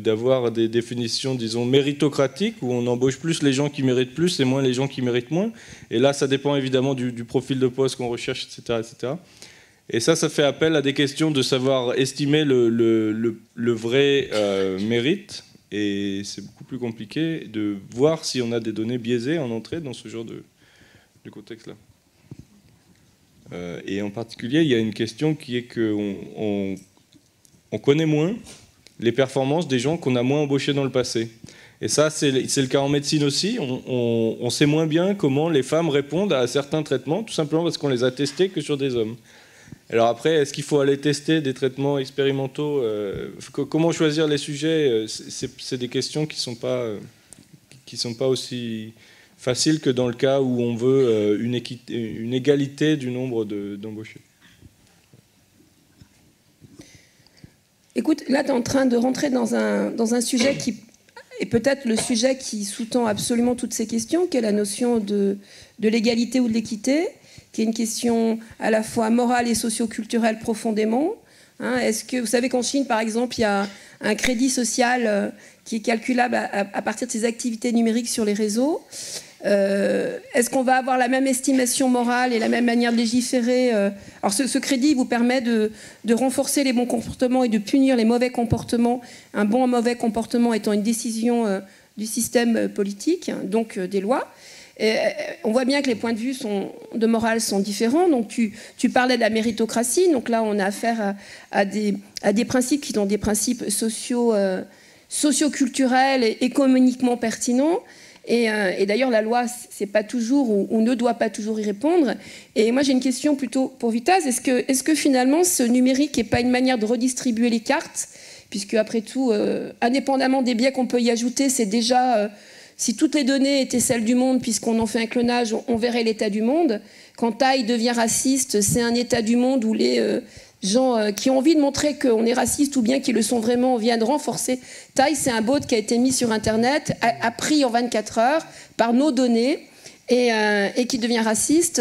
d'avoir des définitions, disons, méritocratiques, où on embauche plus les gens qui méritent plus et moins les gens qui méritent moins. Et là, ça dépend évidemment du profil de poste qu'on recherche, etc., etc. Et ça fait appel à des questions de savoir estimer le vrai mérite. Et c'est beaucoup plus compliqué de voir si on a des données biaisées en entrée dans ce genre de contexte-là. Et en particulier, il y a une question qui est qu'on connaît moins les performances des gens qu'on a moins embauchés dans le passé. Et ça, c'est le cas en médecine aussi. On sait moins bien comment les femmes répondent à certains traitements, tout simplement parce qu'on les a testés que sur des hommes. Alors après, est-ce qu'il faut aller tester des traitements expérimentaux? Comment choisir les sujets? C'est des questions qui sont pas aussi faciles que dans le cas où on veut une égalité du nombre d'embauchés. Écoute, là, tu es en train de rentrer dans un sujet qui est peut-être le sujet qui sous-tend absolument toutes ces questions, qui est la notion de l'égalité ou de l'équité, qui est une question à la fois morale et socio-culturelle profondément. Est-ce que vous savez qu'en Chine, par exemple, il y a un crédit social qui est calculable à partir de ses activités numériques sur les réseaux? Est-ce qu'on va avoir la même estimation morale et la même manière de légiférer? Alors ce crédit vous permet de renforcer les bons comportements et de punir les mauvais comportements, un bon ou mauvais comportement étant une décision du système politique, donc des lois. on voit bien que les points de vue de morale sont différents. Donc tu parlais de la méritocratie. Donc là, on a affaire à des principes qui sont des principes socio-culturels et économiquement pertinents. Et d'ailleurs, la loi, c'est pas toujours ou ne doit pas toujours y répondre. Et moi, j'ai une question plutôt pour Vitaz. Est-ce que finalement, ce numérique n'est pas une manière de redistribuer les cartes, puisque après tout, indépendamment des biais qu'on peut y ajouter, c'est déjà, si toutes les données étaient celles du monde, puisqu'on en fait un clonage, on verrait l'état du monde. Quand Taille devient raciste, c'est un état du monde où les gens qui ont envie de montrer qu'on est raciste ou bien qui le sont vraiment viennent renforcer. Taille, c'est un bot qui a été mis sur Internet, appris en 24 heures par nos données et qui devient raciste.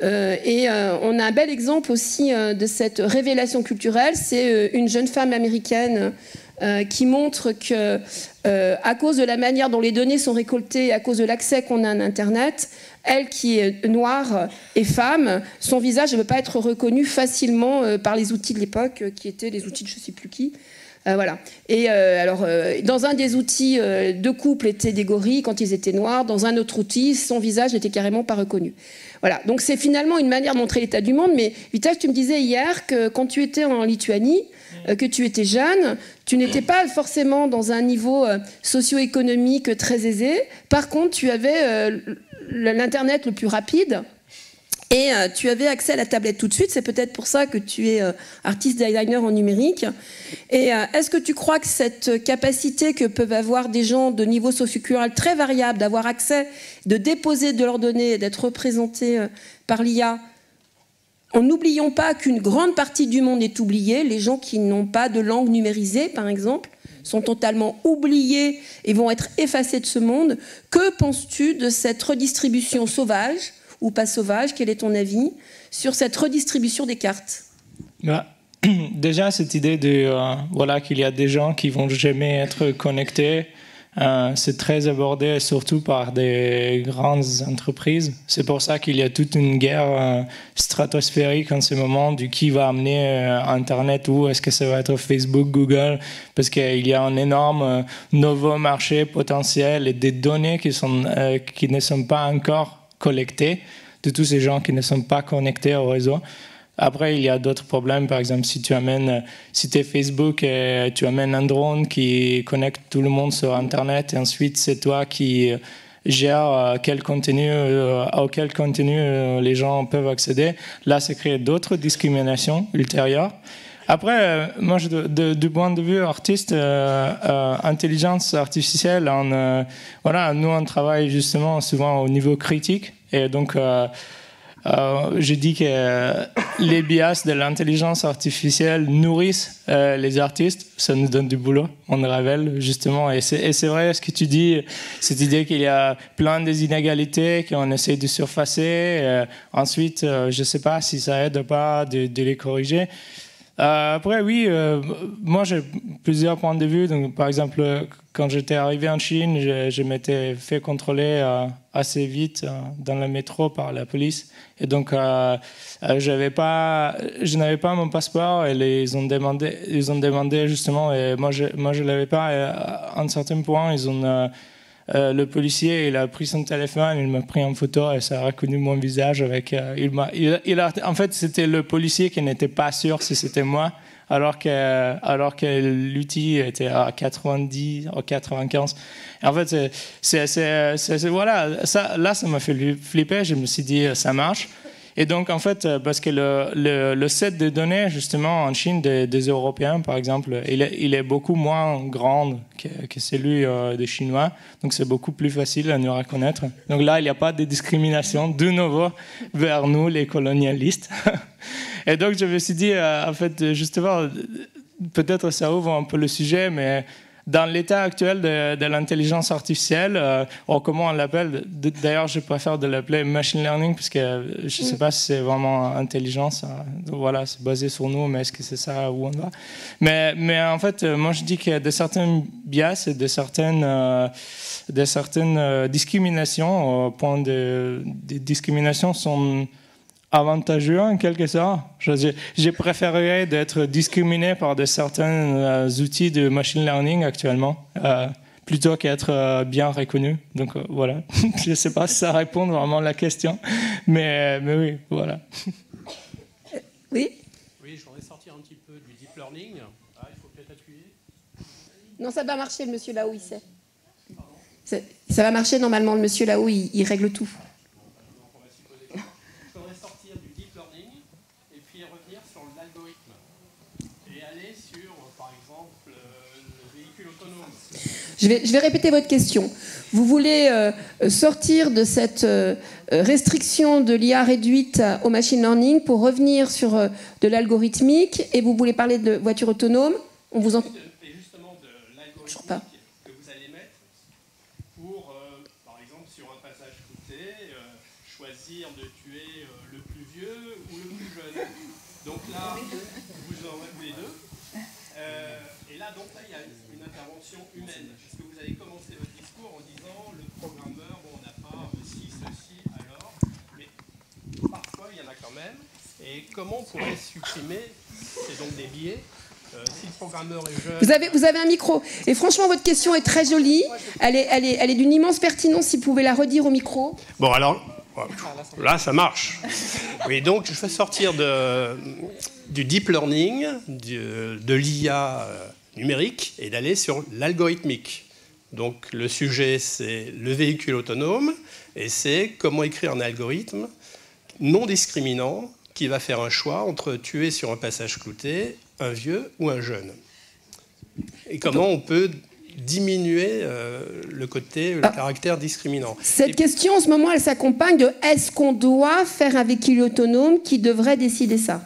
On a un bel exemple aussi de cette révélation culturelle. C'est une jeune femme américaine qui montre que, à cause de la manière dont les données sont récoltées, à cause de l'accès qu'on a à Internet, elle qui est noire et femme, son visage ne peut pas être reconnu facilement par les outils de l'époque, qui étaient les outils de je ne sais plus qui. Voilà. Et dans un des outils, deux couples étaient des gorilles quand ils étaient noirs. Dans un autre outil, son visage n'était carrément pas reconnu. Voilà. Donc c'est finalement une manière de montrer l'état du monde. Mais Vitaz, tu me disais hier que quand tu étais en Lituanie, que tu étais jeune, tu n'étais pas forcément dans un niveau socio-économique très aisé. Par contre, tu avais l'Internet le plus rapide. Et tu avais accès à la tablette tout de suite, c'est peut-être pour ça que tu es artiste designer en numérique. Et est-ce que tu crois que cette capacité que peuvent avoir des gens de niveau socio-culturel très variable, d'avoir accès, de déposer de leurs données, d'être représentés par l'IA, en n'oublions pas qu'une grande partie du monde est oubliée, les gens qui n'ont pas de langue numérisée, par exemple, sont totalement oubliés et vont être effacés de ce monde. Que penses-tu de cette redistribution sauvage ou pas sauvage, quel est ton avis sur cette redistribution des cartes? Déjà, cette idée de voilà, qu'il y a des gens qui vont jamais être connectés, c'est très abordé surtout par des grandes entreprises. C'est pour ça qu'il y a toute une guerre stratosphérique en ce moment du qui va amener Internet, où est-ce que ça va être Facebook, Google, parce qu'il y a un énorme nouveau marché potentiel et des données qui ne sont pas encore collectés de tous ces gens qui ne sont pas connectés au réseau. Après, il y a d'autres problèmes. Par exemple, si tu es Facebook et tu amènes un drone qui connecte tout le monde sur Internet, et ensuite c'est toi qui gère auquel contenu les gens peuvent accéder, là, ça crée d'autres discriminations ultérieures. Après, moi, du point de vue artiste, intelligence artificielle, voilà, nous, on travaille justement souvent au niveau critique. Et donc, je dis que les biais de l'intelligence artificielle nourrissent les artistes. Ça nous donne du boulot, on le révèle justement. Et c'est vrai ce que tu dis, cette idée qu'il y a plein des inégalités qu'on essaie de surfacer. Ensuite, je ne sais pas si ça aide pas de les corriger. Après, oui, moi j'ai plusieurs points de vue. Donc, par exemple, quand j'étais arrivé en Chine, je m'étais fait contrôler assez vite dans le métro par la police. Et donc, je n'avais pas mon passeport et ils ont demandé justement, et moi je l'avais pas. Et à un certain point, le policier, il a pris son téléphone, il m'a pris en photo et ça a reconnu mon visage avec. En fait, c'était le policier qui n'était pas sûr si c'était moi, alors que l'outil était à 90, à 95. Et en fait, voilà, là, ça m'a fait flipper. Je me suis dit, ça marche. Et donc, en fait, parce que le set de données, justement, en Chine, des Européens, par exemple, il est beaucoup moins grand que celui des Chinois. Donc, c'est beaucoup plus facile à nous reconnaître. Donc là, il n'y a pas de discrimination de nouveau vers nous, les colonialistes. Et donc, je me suis dit, en fait, justement, peut-être ça ouvre un peu le sujet, mais dans l'état actuel de l'intelligence artificielle, ou comment on l'appelle, d'ailleurs je préfère de l'appeler machine learning, parce que je ne sais pas si c'est vraiment intelligence, voilà, c'est basé sur nous, mais est-ce que c'est ça où on va? Mais en fait, moi je dis qu'il y a de certains biais et de certaines discriminations, au point de discriminations sont avantageux en quelque sorte. J'ai préféré d'être discriminé par certains outils de machine learning actuellement, plutôt qu'être bien reconnu. Donc voilà, je ne sais pas si ça répond vraiment à la question, mais oui, voilà. Oui. Oui, je voudrais sortir un petit peu du deep learning. Ah, il faut peut-être appuyer. Non, ça va marcher, le monsieur là où il sait. Ça va marcher normalement, le monsieur là où il règle tout. Il faudrait sortir du deep learning et puis revenir sur l'algorithme et aller sur, par exemple, le véhicule autonome. Je vais répéter votre question. Vous voulez sortir de cette restriction de l'IA réduite au machine learning pour revenir sur de l'algorithmique, et vous voulez parler de voitures autonomes. On vous en... Et justement de l'algorithmique que vous allez mettre pour, par exemple, sur un passage clouté, choisir de tuer le plus vieux ou le plus jeune. Donc là, vous aurez les deux. Et là, donc là, il y a une intervention humaine. Parce que vous avez commencé votre discours en disant le programmeur, bon, on n'a pas ceci, alors. Mais parfois, il y en a quand même. Et comment on pourrait supprimer, c'est donc des biais, si le programmeur est jeune... Vous avez un micro. Et franchement, votre question est très jolie. Elle est d'une immense pertinence, si vous pouvez la redire au micro. Bon, alors, là, ça marche. Oui, donc, je fais sortir du deep learning, de l'IA numérique, et d'aller sur l'algorithmique. Donc, le sujet, c'est le véhicule autonome, et c'est comment écrire un algorithme non discriminant qui va faire un choix entre tuer sur un passage clouté un vieux ou un jeune. Et comment on peut diminuer le caractère discriminant. Cette question, en ce moment, elle s'accompagne de est-ce qu'on doit faire un véhicule autonome qui devrait décider ça?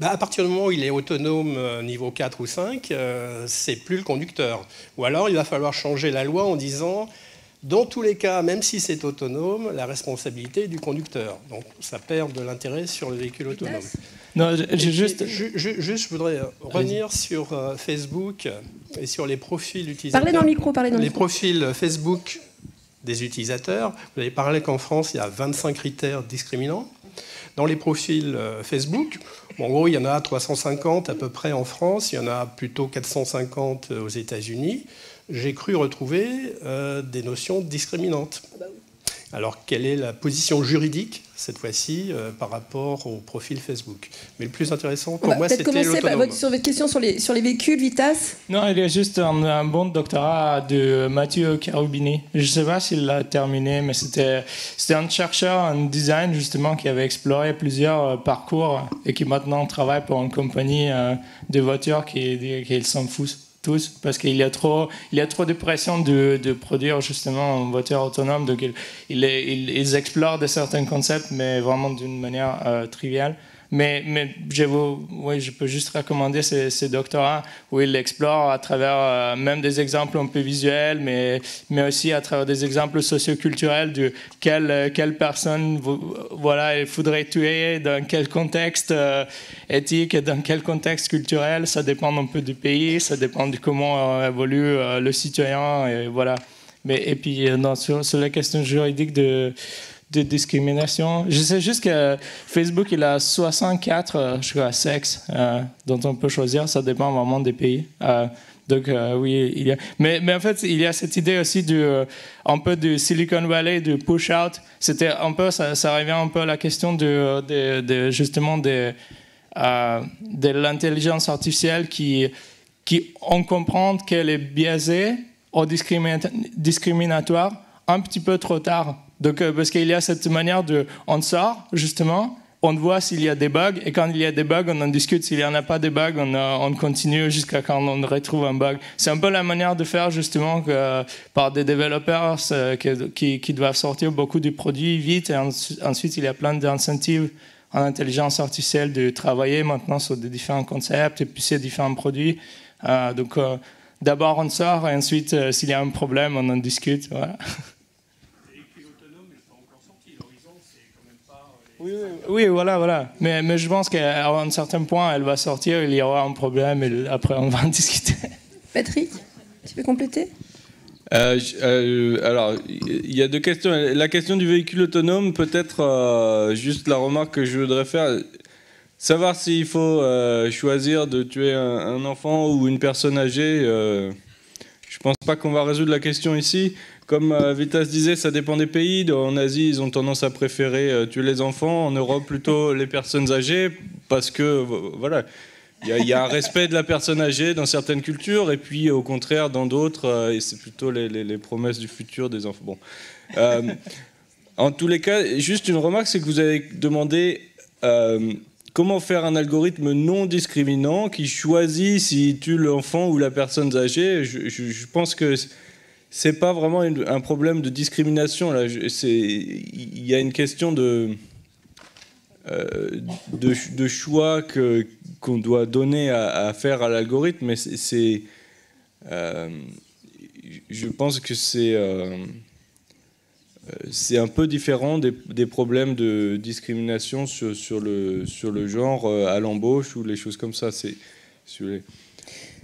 À partir du moment où il est autonome niveau 4 ou 5, c'est plus le conducteur. Ou alors, il va falloir changer la loi en disant, dans tous les cas, même si c'est autonome, la responsabilité est du conducteur. Donc, ça perd de l'intérêt sur le véhicule autonome. Non, je voudrais revenir sur Facebook et sur les profils utilisateurs. Parlez dans le micro, Les profils Facebook des utilisateurs. Vous avez parlé qu'en France, il y a 25 critères discriminants. Dans les profils Facebook, en gros, il y en a 350 à peu près en France, il y en a plutôt 450 aux États-Unis. J'ai cru retrouver des notions discriminantes. Alors, quelle est la position juridique, cette fois-ci, par rapport au profil Facebook? Mais le plus intéressant, pour moi, c'était l'autonome. Peut-être commencer sur votre question sur les véhicules, Vitas. Non, il y a juste un bon doctorat de Mathieu Cherubini. Je ne sais pas s'il l'a terminé, mais c'était un chercheur en design, justement, qui avait exploré plusieurs parcours et qui maintenant travaille pour une compagnie de voitures qui s'en fout tous, parce qu'il y a trop de pression de produire justement une voiture autonome, donc ils explorent de certains concepts, mais vraiment d'une manière triviale. Mais je peux juste recommander ces doctorats où ils l'explorent à travers même des exemples un peu visuels, mais aussi à travers des exemples socioculturels de quelle personne il faudrait tuer, dans quel contexte éthique et dans quel contexte culturel. Ça dépend un peu du pays, ça dépend de comment évolue le citoyen. Et voilà. Et puis sur la question juridique de discrimination. Je sais juste que Facebook, il a 64 sexes dont on peut choisir. Ça dépend vraiment des pays. Donc oui, il y a. Mais en fait, il y a cette idée aussi un peu du Silicon Valley, du push-out. C'était un peu, ça revient un peu à la question justement de l'intelligence artificielle qui on comprend qu'elle est biaisée ou discriminatoire un petit peu trop tard. Donc, parce qu'il y a cette manière on sort, justement, on voit s'il y a des bugs, et quand il y a des bugs, on en discute. S'il n'y en a pas de bugs, on continue jusqu'à quand on retrouve un bug. C'est un peu la manière de faire, justement, par des développeurs qui doivent sortir beaucoup de produits vite, et ensuite, il y a plein d'incentives en intelligence artificielle de travailler maintenant sur des différents concepts et puis ces différents produits. Donc, d'abord, on sort, et ensuite, s'il y a un problème, on en discute. Voilà. Oui, voilà. Mais je pense qu'à un certain point, elle va sortir, il y aura un problème, et après, on va en discuter. Patrick, tu peux compléter? Alors, il y a deux questions. La question du véhicule autonome, peut-être juste la remarque que je voudrais faire. Savoir s'il faut choisir de tuer un enfant ou une personne âgée, je pense pas qu'on va résoudre la question ici. Comme Vitas disait, ça dépend des pays. En Asie, ils ont tendance à préférer tuer les enfants. En Europe, plutôt les personnes âgées, parce que voilà, il y a un respect de la personne âgée dans certaines cultures, et puis au contraire, dans d'autres, c'est plutôt les promesses du futur des enfants. Bon. En tous les cas, juste une remarque, c'est que vous avez demandé comment faire un algorithme non discriminant qui choisit s'il tue l'enfant ou la personne âgée. Je pense que c'est pas vraiment un problème de discrimination. Là, il y a une question de choix qu'on doit donner à faire à l'algorithme, mais je pense que c'est un peu différent des problèmes de discrimination sur le genre à l'embauche ou les choses comme ça.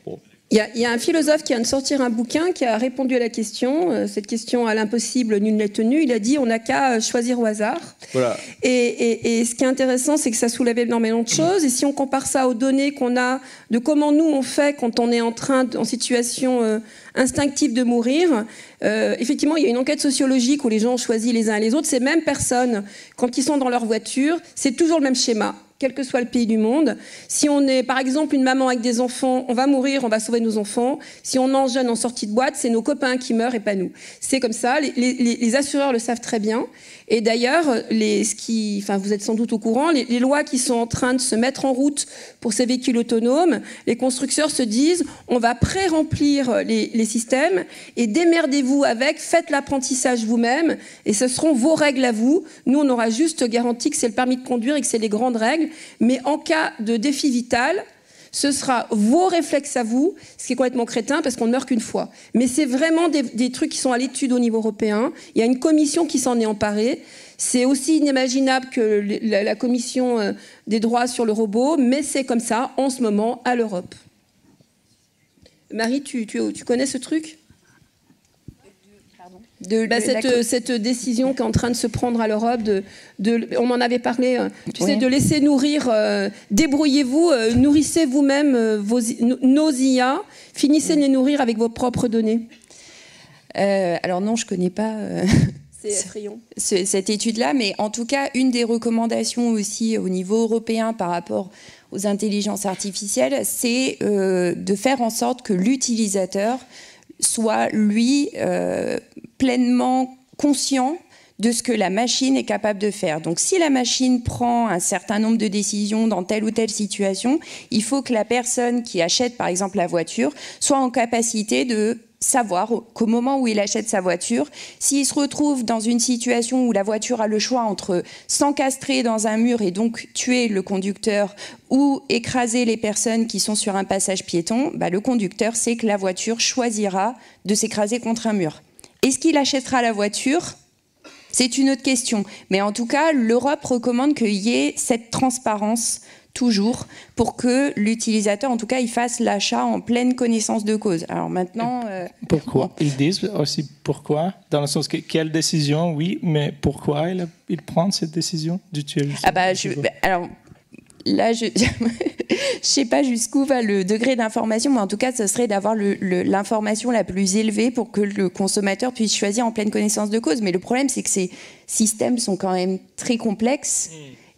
Bon. Il y a un philosophe qui vient de sortir un bouquin qui a répondu à la question, cette question à l'impossible, nul n'est tenu. Il a dit on n'a qu'à choisir au hasard. Voilà. Et ce qui est intéressant, c'est que ça soulève énormément de choses. Et si on compare ça aux données qu'on a de comment nous on fait quand on est en situation instinctive de mourir, effectivement, il y a une enquête sociologique où les gens ont choisi les uns et les autres. Ces mêmes personnes, quand ils sont dans leur voiture, c'est toujours le même schéma, quel que soit le pays du monde. Si on est, par exemple, une maman avec des enfants, on va mourir, on va sauver nos enfants. Si on en jeune en sortie de boîte, c'est nos copains qui meurent et pas nous. C'est comme ça, les assureurs le savent très bien. Et d'ailleurs, vous êtes sans doute au courant, les lois qui sont en train de se mettre en route pour ces véhicules autonomes, les constructeurs se disent, on va pré-remplir les systèmes et démerdez-vous avec, faites l'apprentissage vous-même et ce seront vos règles à vous. Nous, on aura juste garanti que c'est le permis de conduire et que c'est les grandes règles. Mais en cas de défi vital, ce sera vos réflexes à vous, ce qui est complètement crétin parce qu'on ne meurt qu'une fois. Mais c'est vraiment des trucs qui sont à l'étude au niveau européen. Il y a une commission qui s'en est emparée. C'est aussi inimaginable que la commission des droits sur le robot, mais c'est comme ça en ce moment à l'Europe. Marie, tu connais ce truc ? Cette décision qui est en train de se prendre à l'Europe, on en avait parlé, de laisser nourrir, débrouillez-vous, nourrissez vous-même nos IA, finissez de les nourrir avec vos propres données. Alors non, je ne connais pas cette étude-là, mais en tout cas, une des recommandations aussi au niveau européen par rapport aux intelligences artificielles, c'est de faire en sorte que l'utilisateur soit, lui, pleinement conscient de ce que la machine est capable de faire. Donc si la machine prend un certain nombre de décisions dans telle ou telle situation, il faut que la personne qui achète par exemple la voiture soit en capacité de savoir qu'au moment où il achète sa voiture, s'il se retrouve dans une situation où la voiture a le choix entre s'encastrer dans un mur et donc tuer le conducteur ou écraser les personnes qui sont sur un passage piéton, le conducteur sait que la voiture choisira de s'écraser contre un mur. Est-ce qu'il achètera la voiture ? C'est une autre question. Mais en tout cas, l'Europe recommande qu'il y ait cette transparence toujours pour que l'utilisateur, en tout cas, il fasse l'achat en pleine connaissance de cause. Alors maintenant... Pourquoi ? Ils disent aussi pourquoi, dans le sens que quelle décision, oui, mais pourquoi il prend cette décision d'utiliser alors là, je ne sais pas jusqu'où va le degré d'information, mais en tout cas, ce serait d'avoir l'information la plus élevée pour que le consommateur puisse choisir en pleine connaissance de cause. Mais le problème, c'est que ces systèmes sont quand même très complexes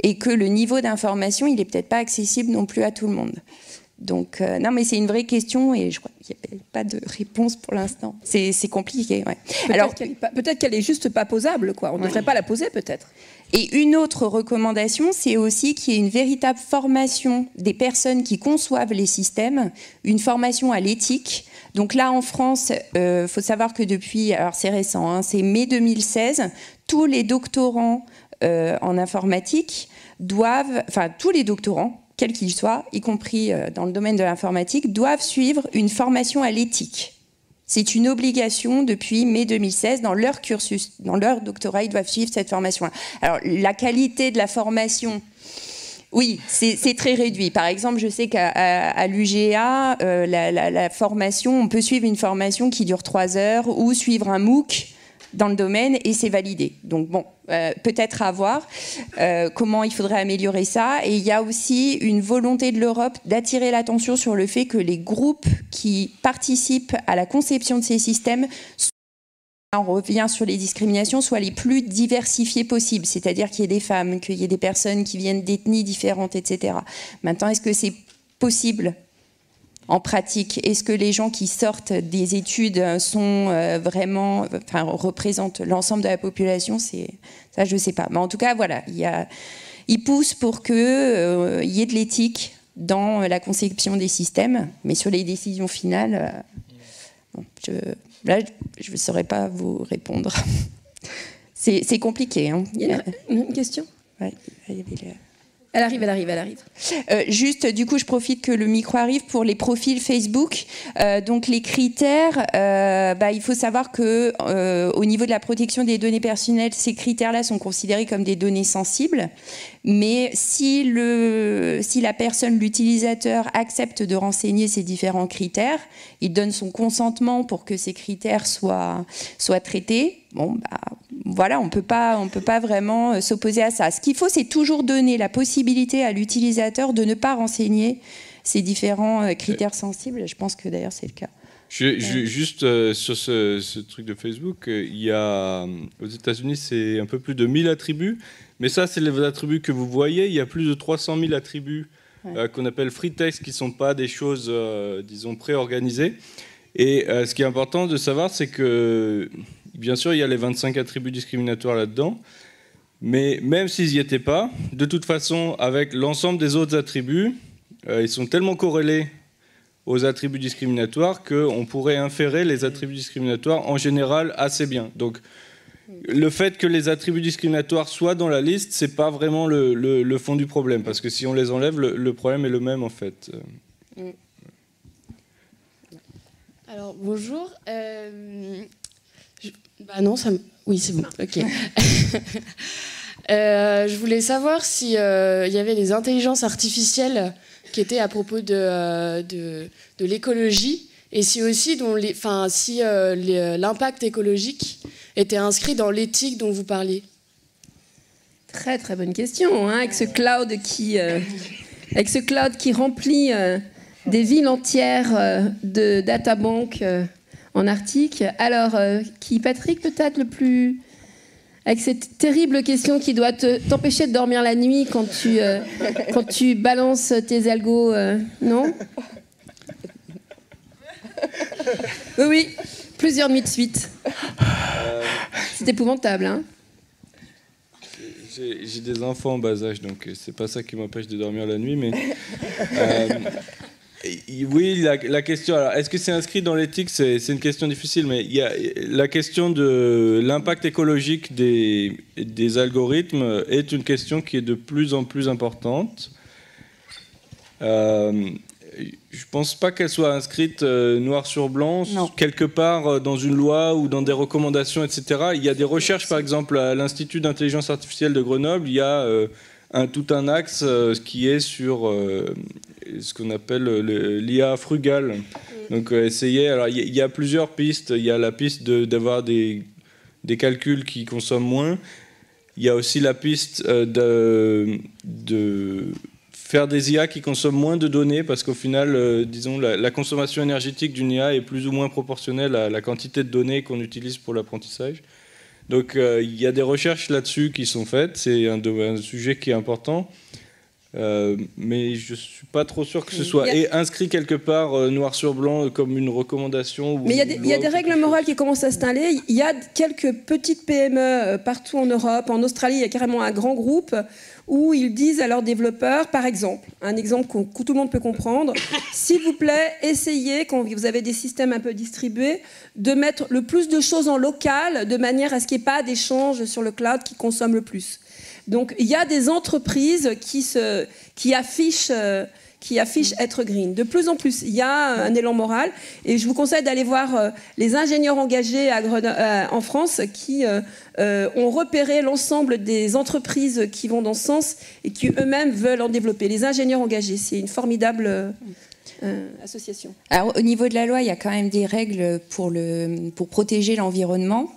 et que le niveau d'information, il n'est peut-être pas accessible non plus à tout le monde. Donc, non, mais c'est une vraie question et je crois qu'il n'y a pas de réponse pour l'instant. C'est compliqué, ouais. Peut-être qu'elle n'est juste pas posable, quoi. On ne devrait pas la poser, peut-être. Et une autre recommandation, c'est aussi qu'il y ait une véritable formation des personnes qui conçoivent les systèmes, une formation à l'éthique. Donc là, en France, faut savoir que depuis, alors c'est récent, hein, c'est mai 2016, tous les doctorants en informatique tous les doctorants, quels qu'ils soient, y compris dans le domaine de l'informatique, doivent suivre une formation à l'éthique. C'est une obligation depuis mai 2016. Dans leur cursus, dans leur doctorat, ils doivent suivre cette formation-là. Alors, la qualité de la formation, oui, c'est très réduit. Par exemple, je sais qu'à l'UGA, la formation, on peut suivre une formation qui dure 3 heures ou suivre un MOOC dans le domaine et c'est validé. Donc bon, peut-être à voir comment il faudrait améliorer ça. Et il y a aussi une volonté de l'Europe d'attirer l'attention sur le fait que les groupes qui participent à la conception de ces systèmes, on revient sur les discriminations, soient les plus diversifiées possibles. C'est-à-dire qu'il y ait des femmes, qu'il y ait des personnes qui viennent d'ethnies différentes, etc. Maintenant, est-ce que c'est possible en pratique? Est-ce que les gens qui sortent des études sont vraiment, enfin, représentent l'ensemble de la population? Ça, je ne sais pas. Mais en tout cas, voilà, ils poussent pour qu'il y ait de l'éthique dans la conception des systèmes, mais sur les décisions finales, bon, là, je ne saurais pas vous répondre. C'est compliqué. Hein. Il y a une question? Ouais, Elle arrive. Juste, du coup, je profite que le micro arrive pour les profils Facebook. Donc, les critères, il faut savoir que au niveau de la protection des données personnelles, ces critères-là sont considérés comme des données sensibles. Mais si la personne, l'utilisateur, accepte de renseigner ces différents critères, il donne son consentement pour que ces critères soient traités. Bon, voilà, on peut pas vraiment s'opposer à ça. Ce qu'il faut, c'est toujours donner la possibilité à l'utilisateur de ne pas renseigner ces différents critères sensibles. Je pense que d'ailleurs c'est le cas. Juste sur ce truc de Facebook, il y a aux États-Unis c'est un peu plus de 1000 attributs, mais ça c'est les attributs que vous voyez. Il y a plus de 300 000 attributs qu'on appelle free text, qui sont pas des choses disons préorganisées. Et ce qui est important de savoir, c'est que bien sûr, il y a les 25 attributs discriminatoires là-dedans, mais même s'ils n'y étaient pas, de toute façon, avec l'ensemble des autres attributs, ils sont tellement corrélés aux attributs discriminatoires qu'on pourrait inférer les attributs discriminatoires en général assez bien. Donc, le fait que les attributs discriminatoires soient dans la liste, c'est pas vraiment le fond du problème, parce que si on les enlève, le problème est le même en fait. Alors, bonjour. Non, oui, c'est bon. Ok. Je voulais savoir si y avait des intelligences artificielles qui étaient à propos de l'écologie et si aussi l'impact écologique était inscrit dans l'éthique dont vous parliez. Très très bonne question, hein, avec ce cloud qui remplit des villes entières de databanks en Arctique. Alors, Patrick, peut-être le plus... Avec cette terrible question qui doit t'empêcher de dormir la nuit quand tu balances tes algos, non? Oui, plusieurs nuits de suite. C'est épouvantable, hein? J'ai des enfants en bas âge, donc c'est pas ça qui m'empêche de dormir la nuit, mais... Oui, la question, alors est-ce que c'est inscrit dans l'éthique? C'est une question difficile, mais il y a la question de l'impact écologique des algorithmes est une question qui est de plus en plus importante. Je pense pas qu'elle soit inscrite noir sur blanc, quelque part dans une loi ou dans des recommandations, etc. Il y a des recherches, par exemple, à l'Institut d'intelligence artificielle de Grenoble, il y a tout un axe qui est sur ce qu'on appelle l'IA frugale. Donc alors il y a plusieurs pistes. Il y a la piste d'avoir des calculs qui consomment moins. Il y a aussi la piste de faire des IA qui consomment moins de données, parce qu'au final, disons, la consommation énergétique d'une IA est plus ou moins proportionnelle à la quantité de données qu'on utilise pour l'apprentissage. Donc il y a des recherches là-dessus qui sont faites, c'est un sujet qui est important, mais je ne suis pas trop sûr que ce soit inscrit quelque part noir sur blanc comme une recommandation. Mais il y a des règles morales qui commencent à s'installer. Il y a quelques petites PME partout en Europe, en Australie, il y a carrément un grand groupe où ils disent à leurs développeurs, par exemple, un exemple que tout le monde peut comprendre, s'il vous plaît, essayez, quand vous avez des systèmes un peu distribués, de mettre le plus de choses en local, de manière à ce qu'il n'y ait pas d'échange sur le cloud qui consomme le plus. Donc il y a des entreprises qui affichent être green. De plus en plus, il y a un élan moral. Et je vous conseille d'aller voir les ingénieurs engagés en France qui ont repéré l'ensemble des entreprises qui vont dans ce sens et qui eux-mêmes veulent en développer. Les ingénieurs engagés, c'est une formidable association. Alors, au niveau de la loi, il y a quand même des règles pour protéger l'environnement.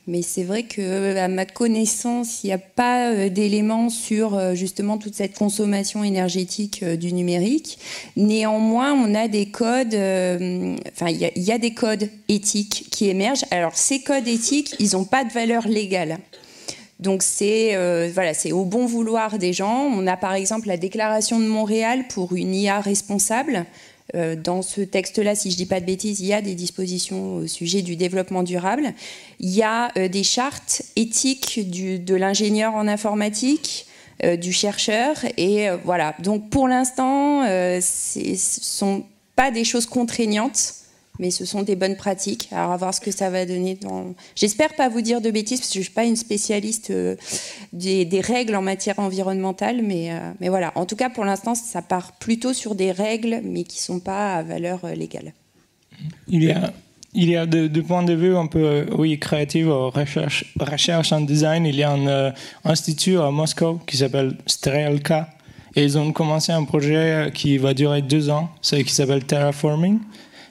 Mais c'est vrai qu'à ma connaissance, il n'y a pas d'éléments sur justement toute cette consommation énergétique du numérique. Néanmoins, on a des codes, enfin, il y a des codes éthiques qui émergent. Alors, ces codes éthiques, ils n'ont pas de valeur légale. Donc, c'est voilà, c'est au bon vouloir des gens. On a par exemple la déclaration de Montréal pour une IA responsable. Dans ce texte-là, si je ne dis pas de bêtises, il y a des dispositions au sujet du développement durable. Il y a des chartes éthiques de l'ingénieur en informatique, du chercheur. Et voilà. Donc pour l'instant, ce ne sont pas des choses contraignantes, mais ce sont des bonnes pratiques. Alors à voir ce que ça va donner. J'espère pas vous dire de bêtises, parce que je ne suis pas une spécialiste des règles en matière environnementale, mais voilà. En tout cas, pour l'instant, ça part plutôt sur des règles, mais qui ne sont pas à valeur légale. Il y a de points de vue un peu créatifs, recherche en design. Il y a un institut à Moscou qui s'appelle Strelka. Et ils ont commencé un projet qui va durer 2 ans, qui s'appelle Terraforming.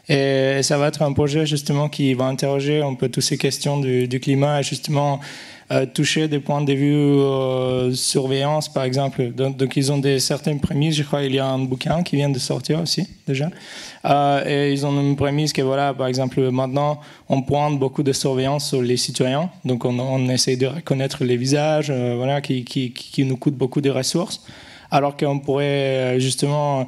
Et ça va être un projet justement qui va interroger un peu toutes ces questions du climat et justement toucher des points de vue surveillance par exemple. Donc ils ont certaines prémices, je crois qu'il y a un bouquin qui vient de sortir aussi déjà. Et ils ont une prémisse que voilà, par exemple maintenant on pointe beaucoup de surveillance sur les citoyens, donc on essaie de reconnaître les visages voilà, qui nous coûtent beaucoup de ressources, alors qu'on pourrait justement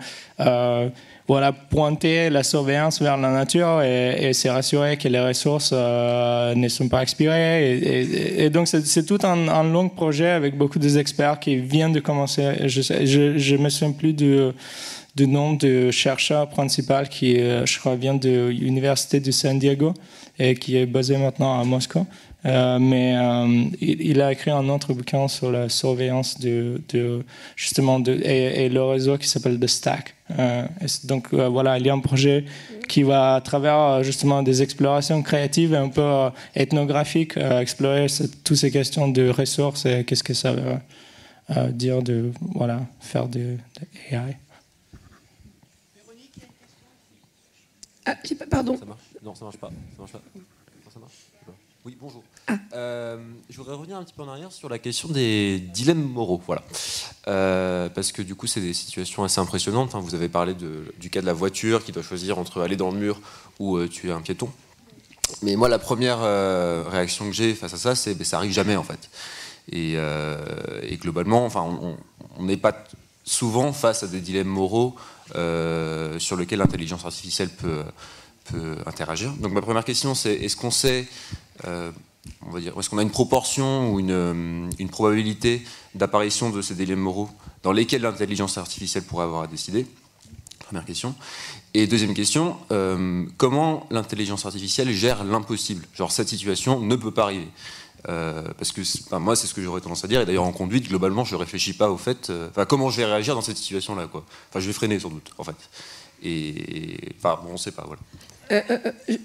voilà, pointer la surveillance vers la nature et se rassurer que les ressources ne sont pas expirées. Et donc, c'est tout un long projet avec beaucoup d'experts qui viennent de commencer. Je me souviens plus du nom du chercheur principal qui, je crois, vient de l'université de San Diego et qui est basé maintenant à Moscou. Mais il a écrit un autre bouquin sur la surveillance justement et le réseau qui s'appelle The Stack. Donc voilà, il y a un projet qui va à travers justement des explorations créatives et un peu ethnographiques explorer toutes ces questions de ressources et qu'est-ce que ça veut dire de voilà, faire de AI. Ah, pardon. Ça marche ? Non, ça marche pas. Ça marche pas. Non, ça marche ? Oui, bonjour. Je voudrais revenir un petit peu en arrière sur la question des dilemmes moraux. Voilà. Parce que du coup, c'est des situations assez impressionnantes. Vous avez parlé du cas de la voiture qui doit choisir entre aller dans le mur ou tuer un piéton. Mais moi, la première réaction que j'ai face à ça, c'est ça arrive jamais en fait. Et globalement, enfin, on n'est pas souvent face à des dilemmes moraux sur lesquels l'intelligence artificielle peut interagir. Donc ma première question, c'est est-ce qu'on sait on va dire, est-ce qu'on a une proportion ou une probabilité d'apparition de ces dilemmes moraux dans lesquels l'intelligence artificielle pourrait avoir à décider? Première question. Et deuxième question, comment l'intelligence artificielle gère l'impossible? Genre, cette situation ne peut pas arriver. Parce que moi, c'est ce que j'aurais tendance à dire. Et d'ailleurs, en conduite, globalement, je ne réfléchis pas au fait... comment je vais réagir dans cette situation-là, quoi. Enfin, je vais freiner, sans doute, en fait. Enfin, bon, on ne sait pas, voilà.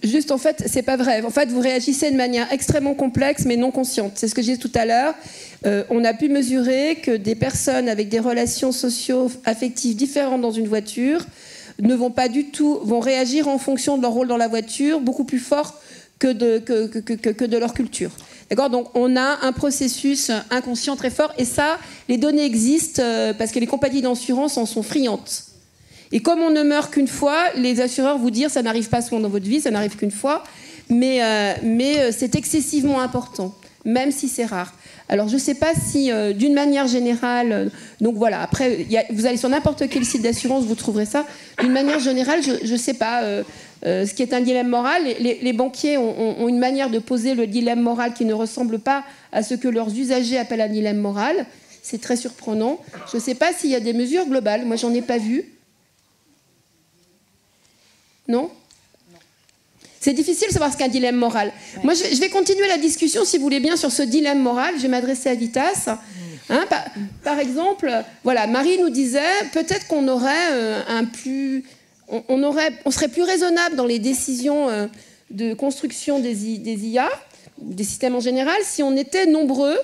Juste, en fait, c'est pas vrai. En fait, vous réagissez de manière extrêmement complexe, mais non consciente. C'est ce que je disais tout à l'heure. On a pu mesurer que des personnes avec des relations socio-affectives différentes dans une voiture vont réagir en fonction de leur rôle dans la voiture, beaucoup plus fort que de leur culture. D'accord ? Donc, on a un processus inconscient très fort. Et ça, les données existent parce que les compagnies d'assurance en sont friandes. Et comme on ne meurt qu'une fois, les assureurs vous disent ça n'arrive pas souvent dans votre vie, ça n'arrive qu'une fois, mais c'est excessivement important, même si c'est rare. Alors je ne sais pas si, d'une manière générale, donc voilà, après, vous allez sur n'importe quel site d'assurance, vous trouverez ça. D'une manière générale, je ne sais pas ce qui est un dilemme moral. Les banquiers ont une manière de poser le dilemme moral qui ne ressemble pas à ce que leurs usagers appellent un dilemme moral. C'est très surprenant. Je ne sais pas s'il y a des mesures globales. Moi, j'en ai pas vu. Non ? C'est difficile de savoir ce qu'est un dilemme moral. Moi, je vais continuer la discussion, si vous voulez bien, sur ce dilemme moral. Je vais m'adresser à Vitas. Par exemple, voilà, Marie nous disait, peut-être qu'on aurait on serait plus raisonnable dans les décisions de construction des IA, des systèmes en général, si on était nombreux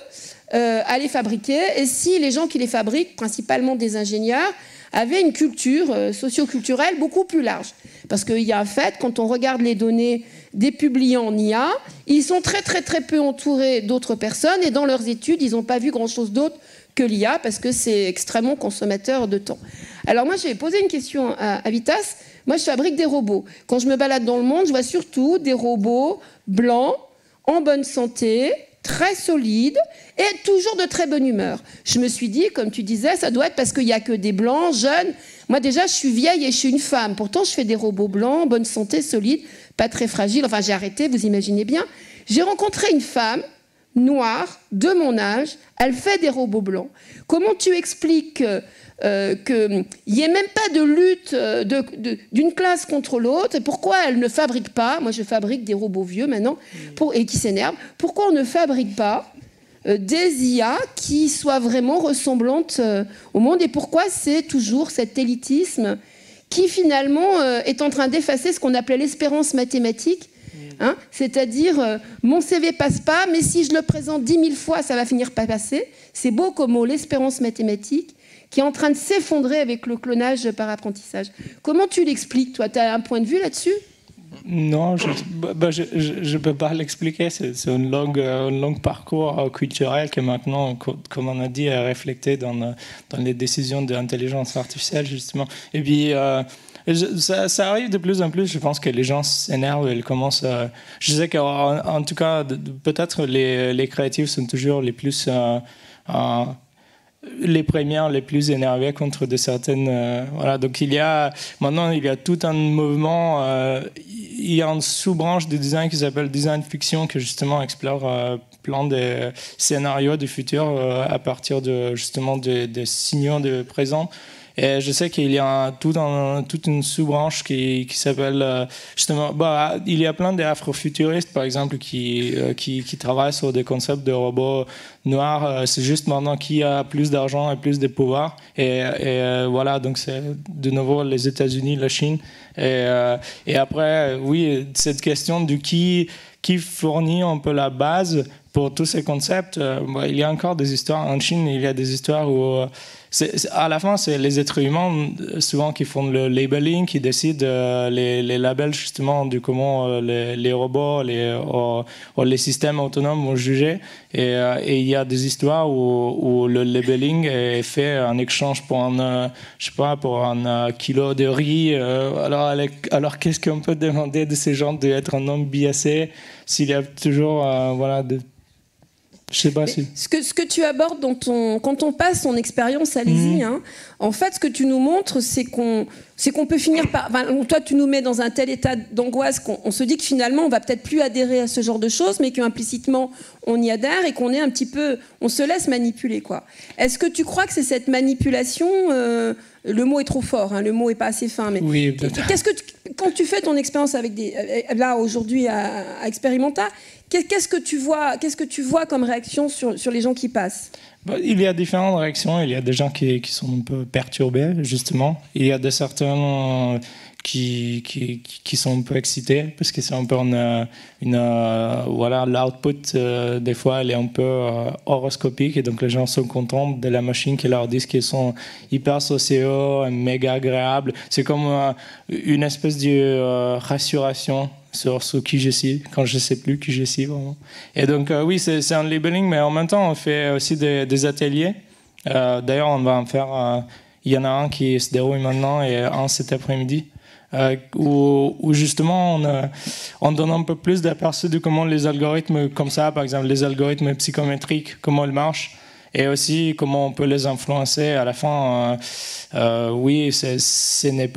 à les fabriquer et si les gens qui les fabriquent, principalement des ingénieurs, avaient une culture socio-culturelle beaucoup plus large. Parce qu'il y a un fait, quand on regarde les données des publiants en IA, ils sont très très très peu entourés d'autres personnes et dans leurs études, ils n'ont pas vu grand-chose d'autre que l'IA parce que c'est extrêmement consommateur de temps. Alors moi, j'ai posé une question à Vitas. Moi, je fabrique des robots. Quand je me balade dans le monde, je vois surtout des robots blancs, en bonne santé, très solides et toujours de très bonne humeur. Je me suis dit, comme tu disais, ça doit être parce qu'il n'y a que des blancs, jeunes. Moi, déjà, je suis vieille et je suis une femme. Pourtant, je fais des robots blancs, bonne santé, solides, pas très fragiles. Enfin, j'ai arrêté, vous imaginez bien. J'ai rencontré une femme noire, de mon âge. Elle fait des robots blancs. Comment tu expliques qu'il n'y ait même pas de lutte d'une classe contre l'autre? Et pourquoi elle ne fabrique pas, moi je fabrique des robots vieux maintenant, et qui s'énervent, pourquoi on ne fabrique pas des IA qui soient vraiment ressemblantes au monde? Et pourquoi c'est toujours cet élitisme qui finalement est en train d'effacer ce qu'on appelait l'espérance mathématique, hein, c'est-à-dire mon CV passe pas, mais si je le présente 10 000 fois, ça va finir par passer. C'est beau comme mot, l'espérance mathématique, qui est en train de s'effondrer avec le clonage par apprentissage. Comment tu l'expliques, toi? Tu as un point de vue là-dessus? Non, je ne peux pas l'expliquer. C'est un long parcours culturel qui maintenant, comme on a dit, est reflété dans les décisions de l'intelligence artificielle, justement. Et puis, ça arrive de plus en plus. Je pense que les gens s'énervent. Ils commencent je sais qu'en tout cas, peut-être les créatifs sont toujours les plus... les premières les plus énervées contre de certaines voilà. Donc maintenant il y a tout un mouvement, il y a une sous-branche de design qui s'appelle design fiction qui justement explore plein de scénarios du futur à partir de justement des signaux de présent. Et je sais qu'il y a toute une sous-branche qui s'appelle justement... il y a plein d'afrofuturistes, par exemple, qui travaillent sur des concepts de robots noirs. C'est juste maintenant qui a plus d'argent et plus de pouvoir. Et voilà, donc c'est de nouveau les États-Unis, la Chine. Et après, oui, cette question de qui fournit un peu la base pour tous ces concepts. Il y a encore des histoires. En Chine, il y a des histoires où... à la fin, c'est les êtres humains souvent qui font le labeling, qui décident les labels justement de comment les robots, les systèmes autonomes vont juger. Et il y a des histoires où le labeling est fait en échange pour pour un kilo de riz. Alors qu'est-ce qu'on peut demander de ces gens d'être un homme biaisé s'il y a toujours je sais pas si... Ce que tu abordes quand on passe son expérience à l'ISI, hein, en fait, ce que tu nous montres, c'est qu'on peut finir par... Enfin, toi, tu nous mets dans un tel état d'angoisse qu'on se dit que finalement, on va peut-être plus adhérer à ce genre de choses, mais qu'implicitement, on y adhère et qu'on est un petit peu... On se laisse manipuler, quoi. Est-ce que tu crois que c'est cette manipulation... le mot est trop fort, hein, le mot est pas assez fin, mais... Oui, quand tu fais ton expérience avec là, aujourd'hui, à Experimenta, qu'est-ce que tu vois comme réaction sur les gens qui passent? Il y a différentes réactions. Il y a des gens qui sont un peu perturbés, justement. Il y a certains qui sont un peu excités parce que c'est un peu voilà, l'output des fois elle est un peu horoscopique et donc les gens sont contents de la machine qui leur dit qu'ils sont hyper sociaux, méga agréables. C'est comme une espèce de rassuration sur qui je suis quand je ne sais plus qui je suis vraiment. Et donc oui, c'est un labeling, mais en même temps on fait aussi des ateliers. D'ailleurs on va en faire, il y en a un qui se déroule maintenant et un cet après-midi. Où justement on donne un peu plus d'aperçu de comment les algorithmes comme ça, par exemple les algorithmes psychométriques, comment ils marchent et aussi comment on peut les influencer à la fin. Oui, ce n'est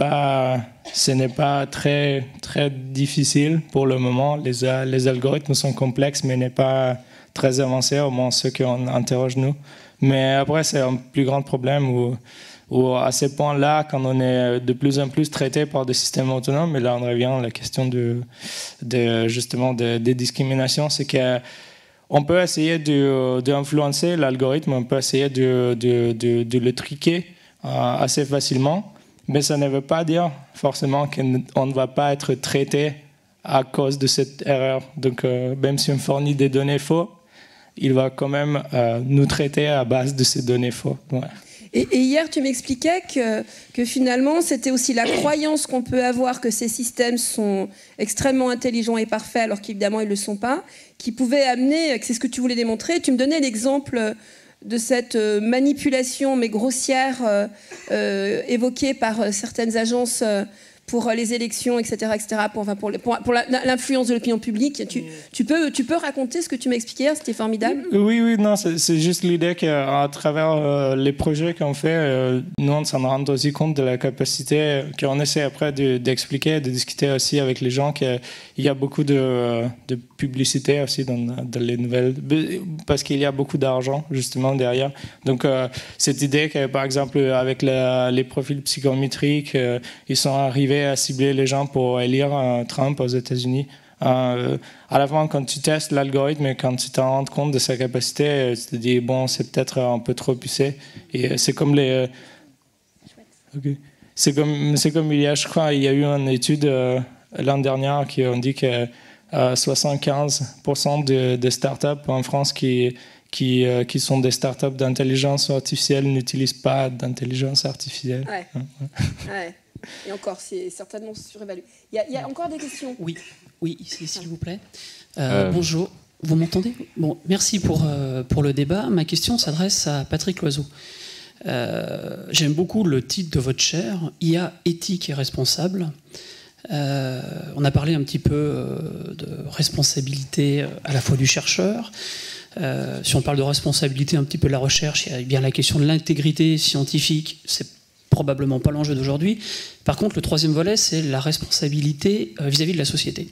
pas très, très difficile pour le moment. Les algorithmes sont complexes mais n'est pas très avancés, au moins ceux qu'on interroge nous. Mais après c'est un plus grand problème où à ce point-là, quand on est de plus en plus traité par des systèmes autonomes, et là on revient à la question justement des discriminations, c'est qu'on peut essayer d'influencer l'algorithme, on peut essayer de le triquer assez facilement, mais ça ne veut pas dire forcément qu'on ne va pas être traité à cause de cette erreur. Donc même si on fournit des données fausses, il va quand même nous traiter à base de ces données fausses. Ouais. Et hier, tu m'expliquais que finalement, c'était aussi la croyance qu'on peut avoir que ces systèmes sont extrêmement intelligents et parfaits, alors qu'évidemment, ils ne le sont pas, qui pouvait amener, c'est ce que tu voulais démontrer. Tu me donnais l'exemple de cette manipulation, mais grossière, évoquée par certaines agences pour les élections, etc., pour l'influence de l'opinion publique. Tu peux raconter ce que tu m'as expliqué hier, c'était formidable. Oui, non, c'est juste l'idée qu'à travers les projets qu'on fait, nous, on s'en rend aussi compte de la capacité qu'on essaie après d'expliquer, de discuter aussi avec les gens, qu'il y a beaucoup de publicité aussi dans les nouvelles, parce qu'il y a beaucoup d'argent, justement, derrière. Donc, cette idée que, par exemple, avec les profils psychométriques, ils sont arrivés à cibler les gens pour élire Trump aux États-Unis. À la fin, quand tu testes l'algorithme et quand tu te rends compte de sa capacité, tu te dis, bon, c'est peut-être un peu trop poussé. Et c'est comme les... Okay. C'est comme il y a, je crois, il y a eu une étude l'an dernier qui ont dit que 75% des startups en France qui sont des startups d'intelligence artificielle n'utilisent pas d'intelligence artificielle. Ouais. Ouais. Et encore, c'est certainement surévalué. Il y a encore des questions? Oui, s'il vous plaît. Bonjour, vous m'entendez? Bon, merci pour le débat. Ma question s'adresse à Patrick Loiseau. J'aime beaucoup le titre de votre chaire, IA éthique et responsable. On a parlé un petit peu de responsabilité à la fois du chercheur. Si on parle de responsabilité un petit peu de la recherche, il y a bien la question de l'intégrité scientifique. C'est probablement pas l'enjeu d'aujourd'hui. Par contre, le troisième volet, c'est la responsabilité vis-à-vis de la société.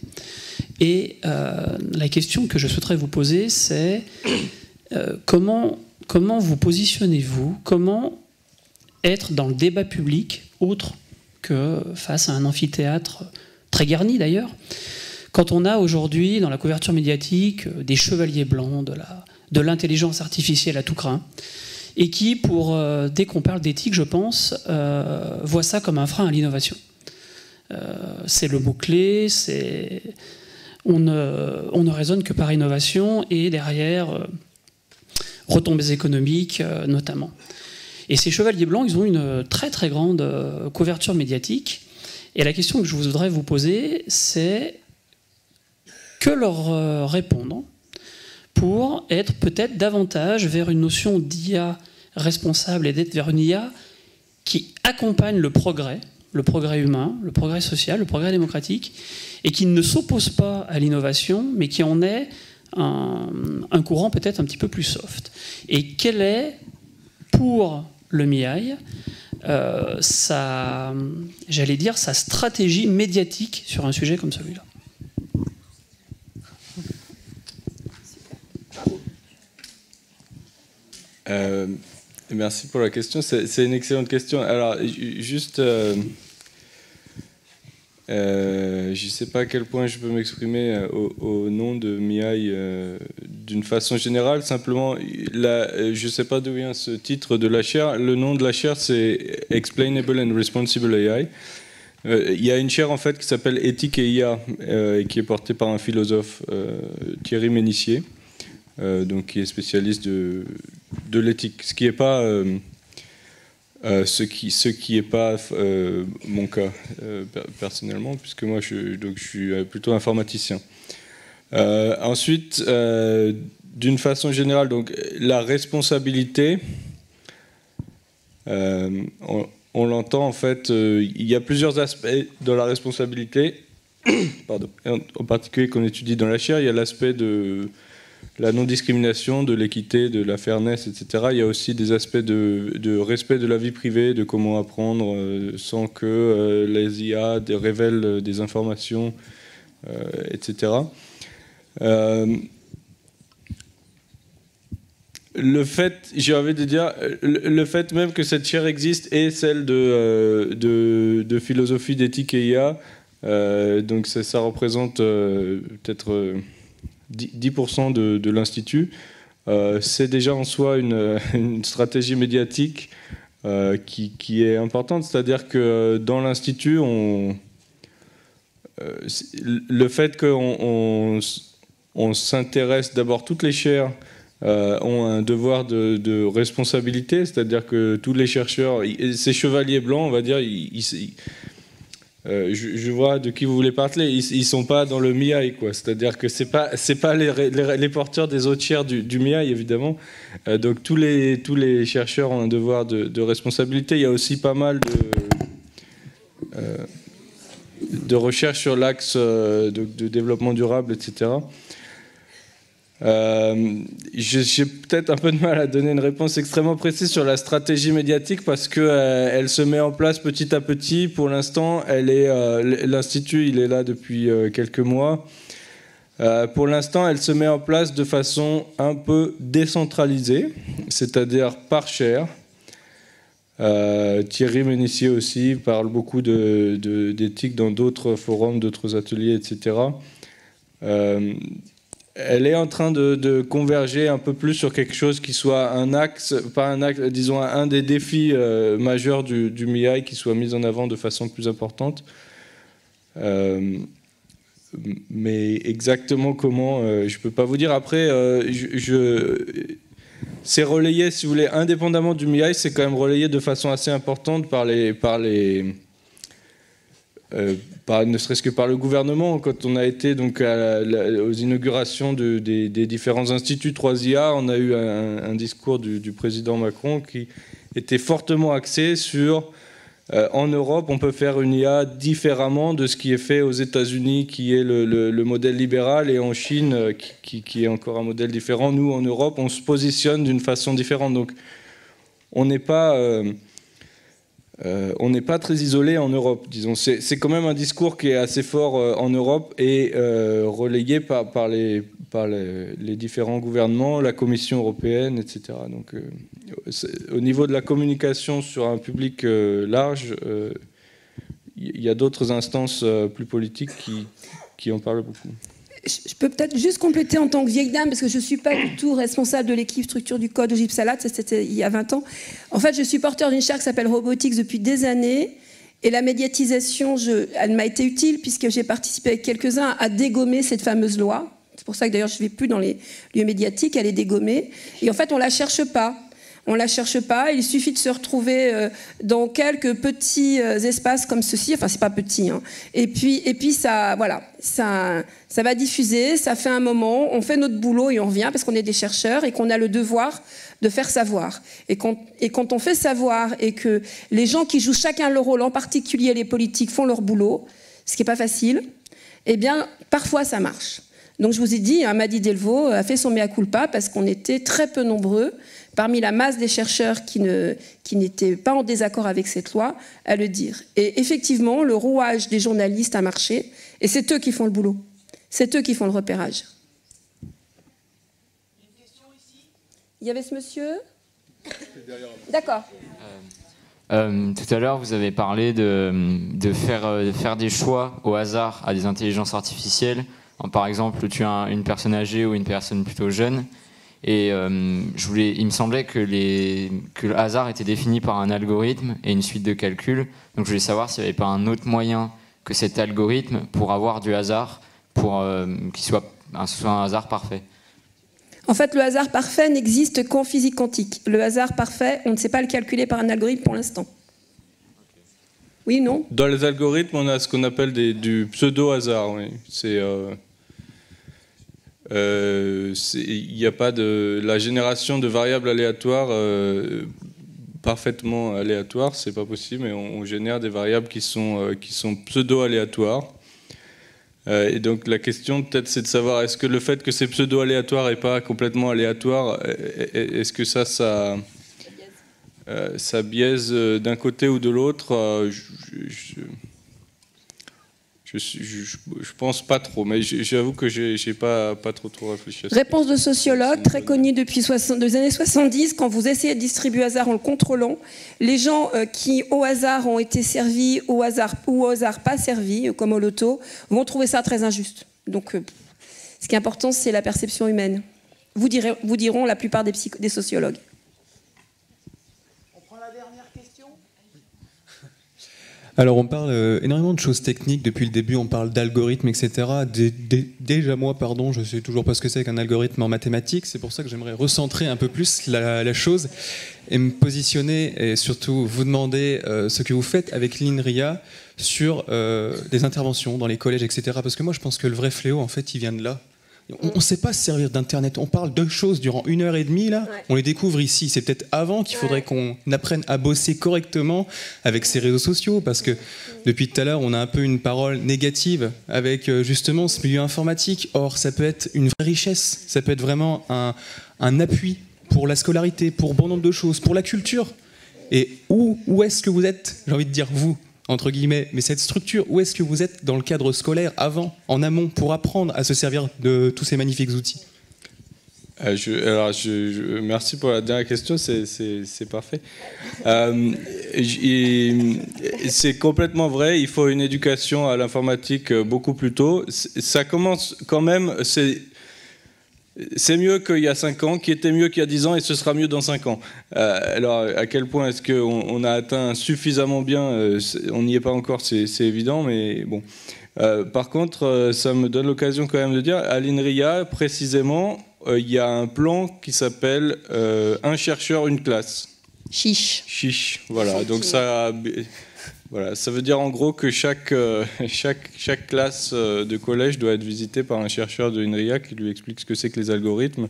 Et la question que je souhaiterais vous poser, c'est comment vous positionnez-vous, comment être dans le débat public, autre que face à un amphithéâtre très garni d'ailleurs, quand on a aujourd'hui dans la couverture médiatique des chevaliers blancs de l'intelligence artificielle à tout crin, et qui, dès qu'on parle d'éthique, je pense, voient ça comme un frein à l'innovation. C'est le mot-clé, on ne raisonne que par innovation, et derrière, retombées économiques notamment. Et ces chevaliers blancs, ils ont une très très grande couverture médiatique, et la question que je voudrais vous poser, c'est que leur répondre pour être peut-être davantage vers une notion d'IA responsable et d'être vers une IA qui accompagne le progrès humain, le progrès social, le progrès démocratique, et qui ne s'oppose pas à l'innovation, mais qui en est un courant peut-être un petit peu plus soft. Et quelle est, pour le MIAI, sa stratégie médiatique sur un sujet comme celui-là? Merci pour la question. C'est une excellente question. Alors, juste, je ne sais pas à quel point je peux m'exprimer au nom de MIAI d'une façon générale. Simplement, je ne sais pas d'où vient ce titre de la chaire. Le nom de la chaire, c'est Explainable and Responsible AI. Il y a une chaire en fait qui s'appelle Éthique et IA, et qui est portée par un philosophe, Thierry Ménissier. Donc qui est spécialiste de l'éthique, ce qui n'est pas mon cas personnellement, puisque moi je suis plutôt informaticien. Ensuite, d'une façon générale, donc la responsabilité, on l'entend en fait, il y a plusieurs aspects de la responsabilité, pardon, en particulier qu'on étudie dans la chaire. Il y a l'aspect de la non-discrimination, de l'équité, de la fairness, etc. Il y a aussi des aspects de respect de la vie privée, de comment apprendre sans que les IA révèlent des informations, etc. Le fait, j'ai envie de dire, le fait même que cette chaire existe est celle de philosophie d'éthique et IA, donc ça représente peut-être 10% de l'Institut. C'est déjà en soi une stratégie médiatique qui est importante, c'est-à-dire que dans l'Institut, le fait qu'on s'intéresse d'abord toutes les chaires ont un devoir de responsabilité, c'est-à-dire que tous les chercheurs, ces chevaliers blancs, on va dire, je vois de qui vous voulez parler, ils sont pas dans le MIAI, quoi. C'est-à-dire que c'est pas les porteurs des autres chaires du MIAI, évidemment. Donc tous les chercheurs ont un devoir de responsabilité. Il y a aussi pas mal de recherche sur l'axe de développement durable, etc. J'ai peut-être un peu de mal à donner une réponse extrêmement précise sur la stratégie médiatique parce qu'elle se met en place petit à petit. Pour l'instant, l'Institut, il est là depuis quelques mois. Pour l'instant, elle se met en place de façon un peu décentralisée, c'est-à-dire par chaire. Thierry Ménissier aussi parle beaucoup d'éthique dans d'autres forums, d'autres ateliers, etc. Elle est en train de converger un peu plus sur quelque chose qui soit un axe, pas un axe, disons un des défis majeurs du MIAI qui soit mis en avant de façon plus importante. Mais exactement comment, je ne peux pas vous dire. Après, c'est relayé, si vous voulez, indépendamment du MIAI, c'est quand même relayé de façon assez importante par ne serait-ce que par le gouvernement. Quand on a été donc aux inaugurations des différents instituts 3IA, on a eu un discours du président Macron qui était fortement axé sur en Europe, on peut faire une IA différemment de ce qui est fait aux États-Unis, qui est le modèle libéral, et en Chine, qui est encore un modèle différent. Nous, en Europe, on se positionne d'une façon différente. Donc, on n'est pas très isolé en Europe, disons. C'est quand même un discours qui est assez fort en Europe et relayé par les différents gouvernements, la Commission européenne, etc. Donc, au niveau de la communication sur un public large, il y a d'autres instances plus politiques qui en parlent beaucoup. Je peux peut-être juste compléter en tant que vieille dame, parce que je ne suis pas du tout responsable de l'équipe structure du code Ogipsalat, ça c'était il y a 20 ans. En fait, je suis porteur d'une chaire qui s'appelle Robotics depuis des années, et la médiatisation, elle m'a été utile, puisque j'ai participé avec quelques-uns à dégommer cette fameuse loi. C'est pour ça que d'ailleurs je ne vais plus dans les lieux médiatiques, elle est dégommée. Et en fait, on ne la cherche pas. On ne la cherche pas, il suffit de se retrouver dans quelques petits espaces comme ceci, enfin c'est pas petit, hein. Et puis ça, voilà, ça va diffuser, ça fait un moment, on fait notre boulot et on revient parce qu'on est des chercheurs et qu'on a le devoir de faire savoir. Et quand on fait savoir et que les gens qui jouent chacun leur rôle, en particulier les politiques, font leur boulot, ce qui n'est pas facile, eh bien parfois ça marche. Donc je vous ai dit, Madi Delvaux a fait son mea culpa parce qu'on était très peu nombreux parmi la masse des chercheurs qui n'étaient pas en désaccord avec cette loi, à le dire. Et effectivement, le rouage des journalistes a marché, et c'est eux qui font le boulot. C'est eux qui font le repérage. Il y avait ce monsieur ? D'accord. Tout à l'heure, vous avez parlé de faire des choix au hasard à des intelligences artificielles. Par exemple, tu as une personne âgée ou une personne plutôt jeune. Et il me semblait que le hasard était défini par un algorithme et une suite de calculs. Donc je voulais savoir s'il n'y avait pas un autre moyen que cet algorithme pour avoir du hasard, pour qu'il soit un hasard parfait. En fait, le hasard parfait n'existe qu'en physique quantique. Le hasard parfait, on ne sait pas le calculer par un algorithme pour l'instant. Oui, non ? Dans les algorithmes, on a ce qu'on appelle du pseudo-hasard. Oui. Il n'y a pas la génération de variables aléatoires parfaitement aléatoires, c'est pas possible, mais on génère des variables qui sont pseudo-aléatoires. Et donc la question peut-être c'est de savoir est-ce que le fait que c'est pseudo-aléatoire et pas complètement aléatoire, est-ce que ça biaise d'un côté ou de l'autre? Je pense pas trop, mais j'avoue que j'ai pas trop réfléchi à ça. Réponse de sociologue, très connue depuis les années 70, quand vous essayez de distribuer hasard en le contrôlant, les gens qui au hasard ont été servis, au hasard pas servis, comme au loto, vont trouver ça très injuste. Donc ce qui est important, c'est la perception humaine. Vous diront la plupart des sociologues. Alors on parle énormément de choses techniques depuis le début, on parle d'algorithmes, etc. Déjà moi, je sais toujours pas ce que c'est qu'un algorithme en mathématiques, c'est pour ça que j'aimerais recentrer un peu plus la chose et me positionner et surtout vous demander ce que vous faites avec l'INRIA sur des interventions dans les collèges, etc. Parce que moi je pense que le vrai fléau en fait il vient de là. On ne sait pas se servir d'Internet. On parle de choses durant 1h30, là. Ouais. On les découvre ici. C'est peut-être avant qu'il faudrait qu'on apprenne à bosser correctement avec ces réseaux sociaux, parce que depuis tout à l'heure, on a un peu une parole négative avec justement ce milieu informatique. Or, ça peut être une vraie richesse. Ça peut être vraiment un appui pour la scolarité, pour bon nombre de choses, pour la culture. Et où est-ce que vous êtes, j'ai envie de dire vous, entre guillemets, mais cette structure, où est-ce que vous êtes dans le cadre scolaire avant, en amont, pour apprendre à se servir de tous ces magnifiques outils? Merci pour la dernière question, c'est parfait. C'est complètement vrai, il faut une éducation à l'informatique beaucoup plus tôt. Ça commence quand même, c'est mieux qu'il y a 5 ans, qui était mieux qu'il y a 10 ans, et ce sera mieux dans 5 ans. Alors, à quel point est-ce qu'on a atteint suffisamment bien on n'y est pas encore, c'est évident, mais bon. Par contre, ça me donne l'occasion quand même de dire, à l'INRIA, précisément, il y a un plan qui s'appelle un chercheur, une classe. Chiche. Chiche, voilà. Donc ça... Voilà, ça veut dire en gros que chaque classe de collège doit être visitée par un chercheur de l'INRIA qui lui explique ce que c'est que les algorithmes.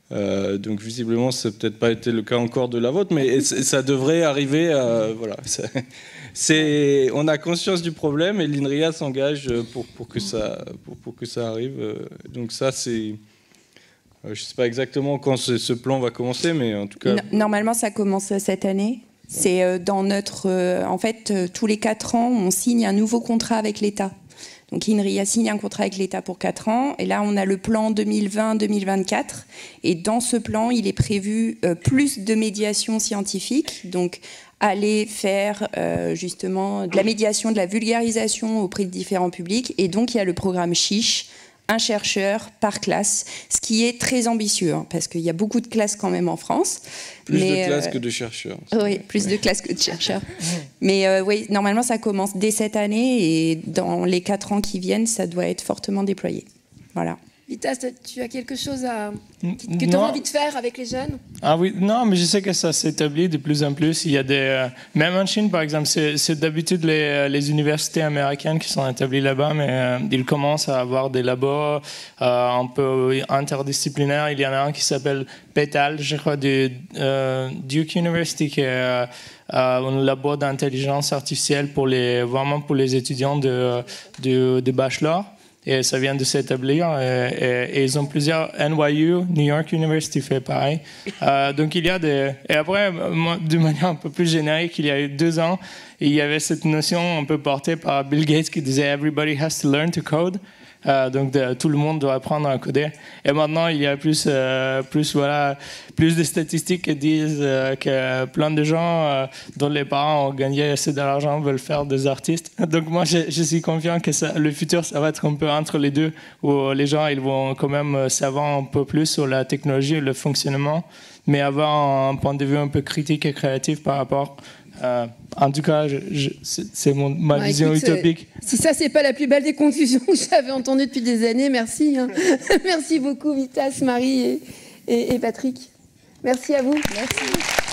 Donc visiblement, ça n'a peut-être pas été le cas encore de la vôtre, mais ça devrait arriver. Voilà, on a conscience du problème et l'INRIA s'engage pour que ça arrive. Donc ça, c'est... je ne sais pas exactement quand ce plan va commencer, mais en tout cas... Normalement, ça commence cette année. C'est dans notre... en fait, tous les 4 ans, on signe un nouveau contrat avec l'État. Donc INRIA signe un contrat avec l'État pour 4 ans. Et là, on a le plan 2020-2024. Et dans ce plan, il est prévu plus de médiation scientifique. Donc aller faire justement de la médiation, de la vulgarisation auprès de différents publics. Et donc, il y a le programme Chiche, un chercheur par classe, ce qui est très ambitieux, hein, parce qu'il y a beaucoup de classes quand même en France. Plus de classes que de chercheurs. Oui, plus de classes que de chercheurs. Mais oui, normalement, ça commence dès cette année, et dans les 4 ans qui viennent, ça doit être fortement déployé. Voilà. Vitas, tu as quelque chose que tu as envie de faire avec les jeunes? Ah oui, non, mais je sais que ça s'établit de plus en plus. Il y a des, même en Chine, par exemple, c'est d'habitude les universités américaines qui sont établies là-bas, mais ils commencent à avoir des labos un peu interdisciplinaires. Il y en a un qui s'appelle PETAL, je crois, de Duke University, qui est un labo d'intelligence artificielle vraiment pour les étudiants de bachelor. Et ça vient de s'établir. Et ils ont plusieurs. NYU, New York University fait pareil. Donc il y a des... Et après, de manière un peu plus générique, il y a eu 2 ans, il y avait cette notion un peu portée par Bill Gates qui disait « Everybody has to learn to code ». Donc tout le monde doit apprendre à coder. Et maintenant, il y a plus de statistiques qui disent que plein de gens dont les parents ont gagné assez d'argent veulent faire des artistes. Donc moi, je suis confiant que le futur, ça va être un peu entre les deux, où les gens ils vont quand même savoir un peu plus sur la technologie et le fonctionnement, mais avoir un point de vue un peu critique et créatif par rapport... en tout cas, c'est ma vision utopique. Si ça, c'est pas la plus belle des conclusions que j'avais entendues depuis des années, merci. Hein. Merci beaucoup, Vitas, Marie et Patrick. Merci à vous. Merci.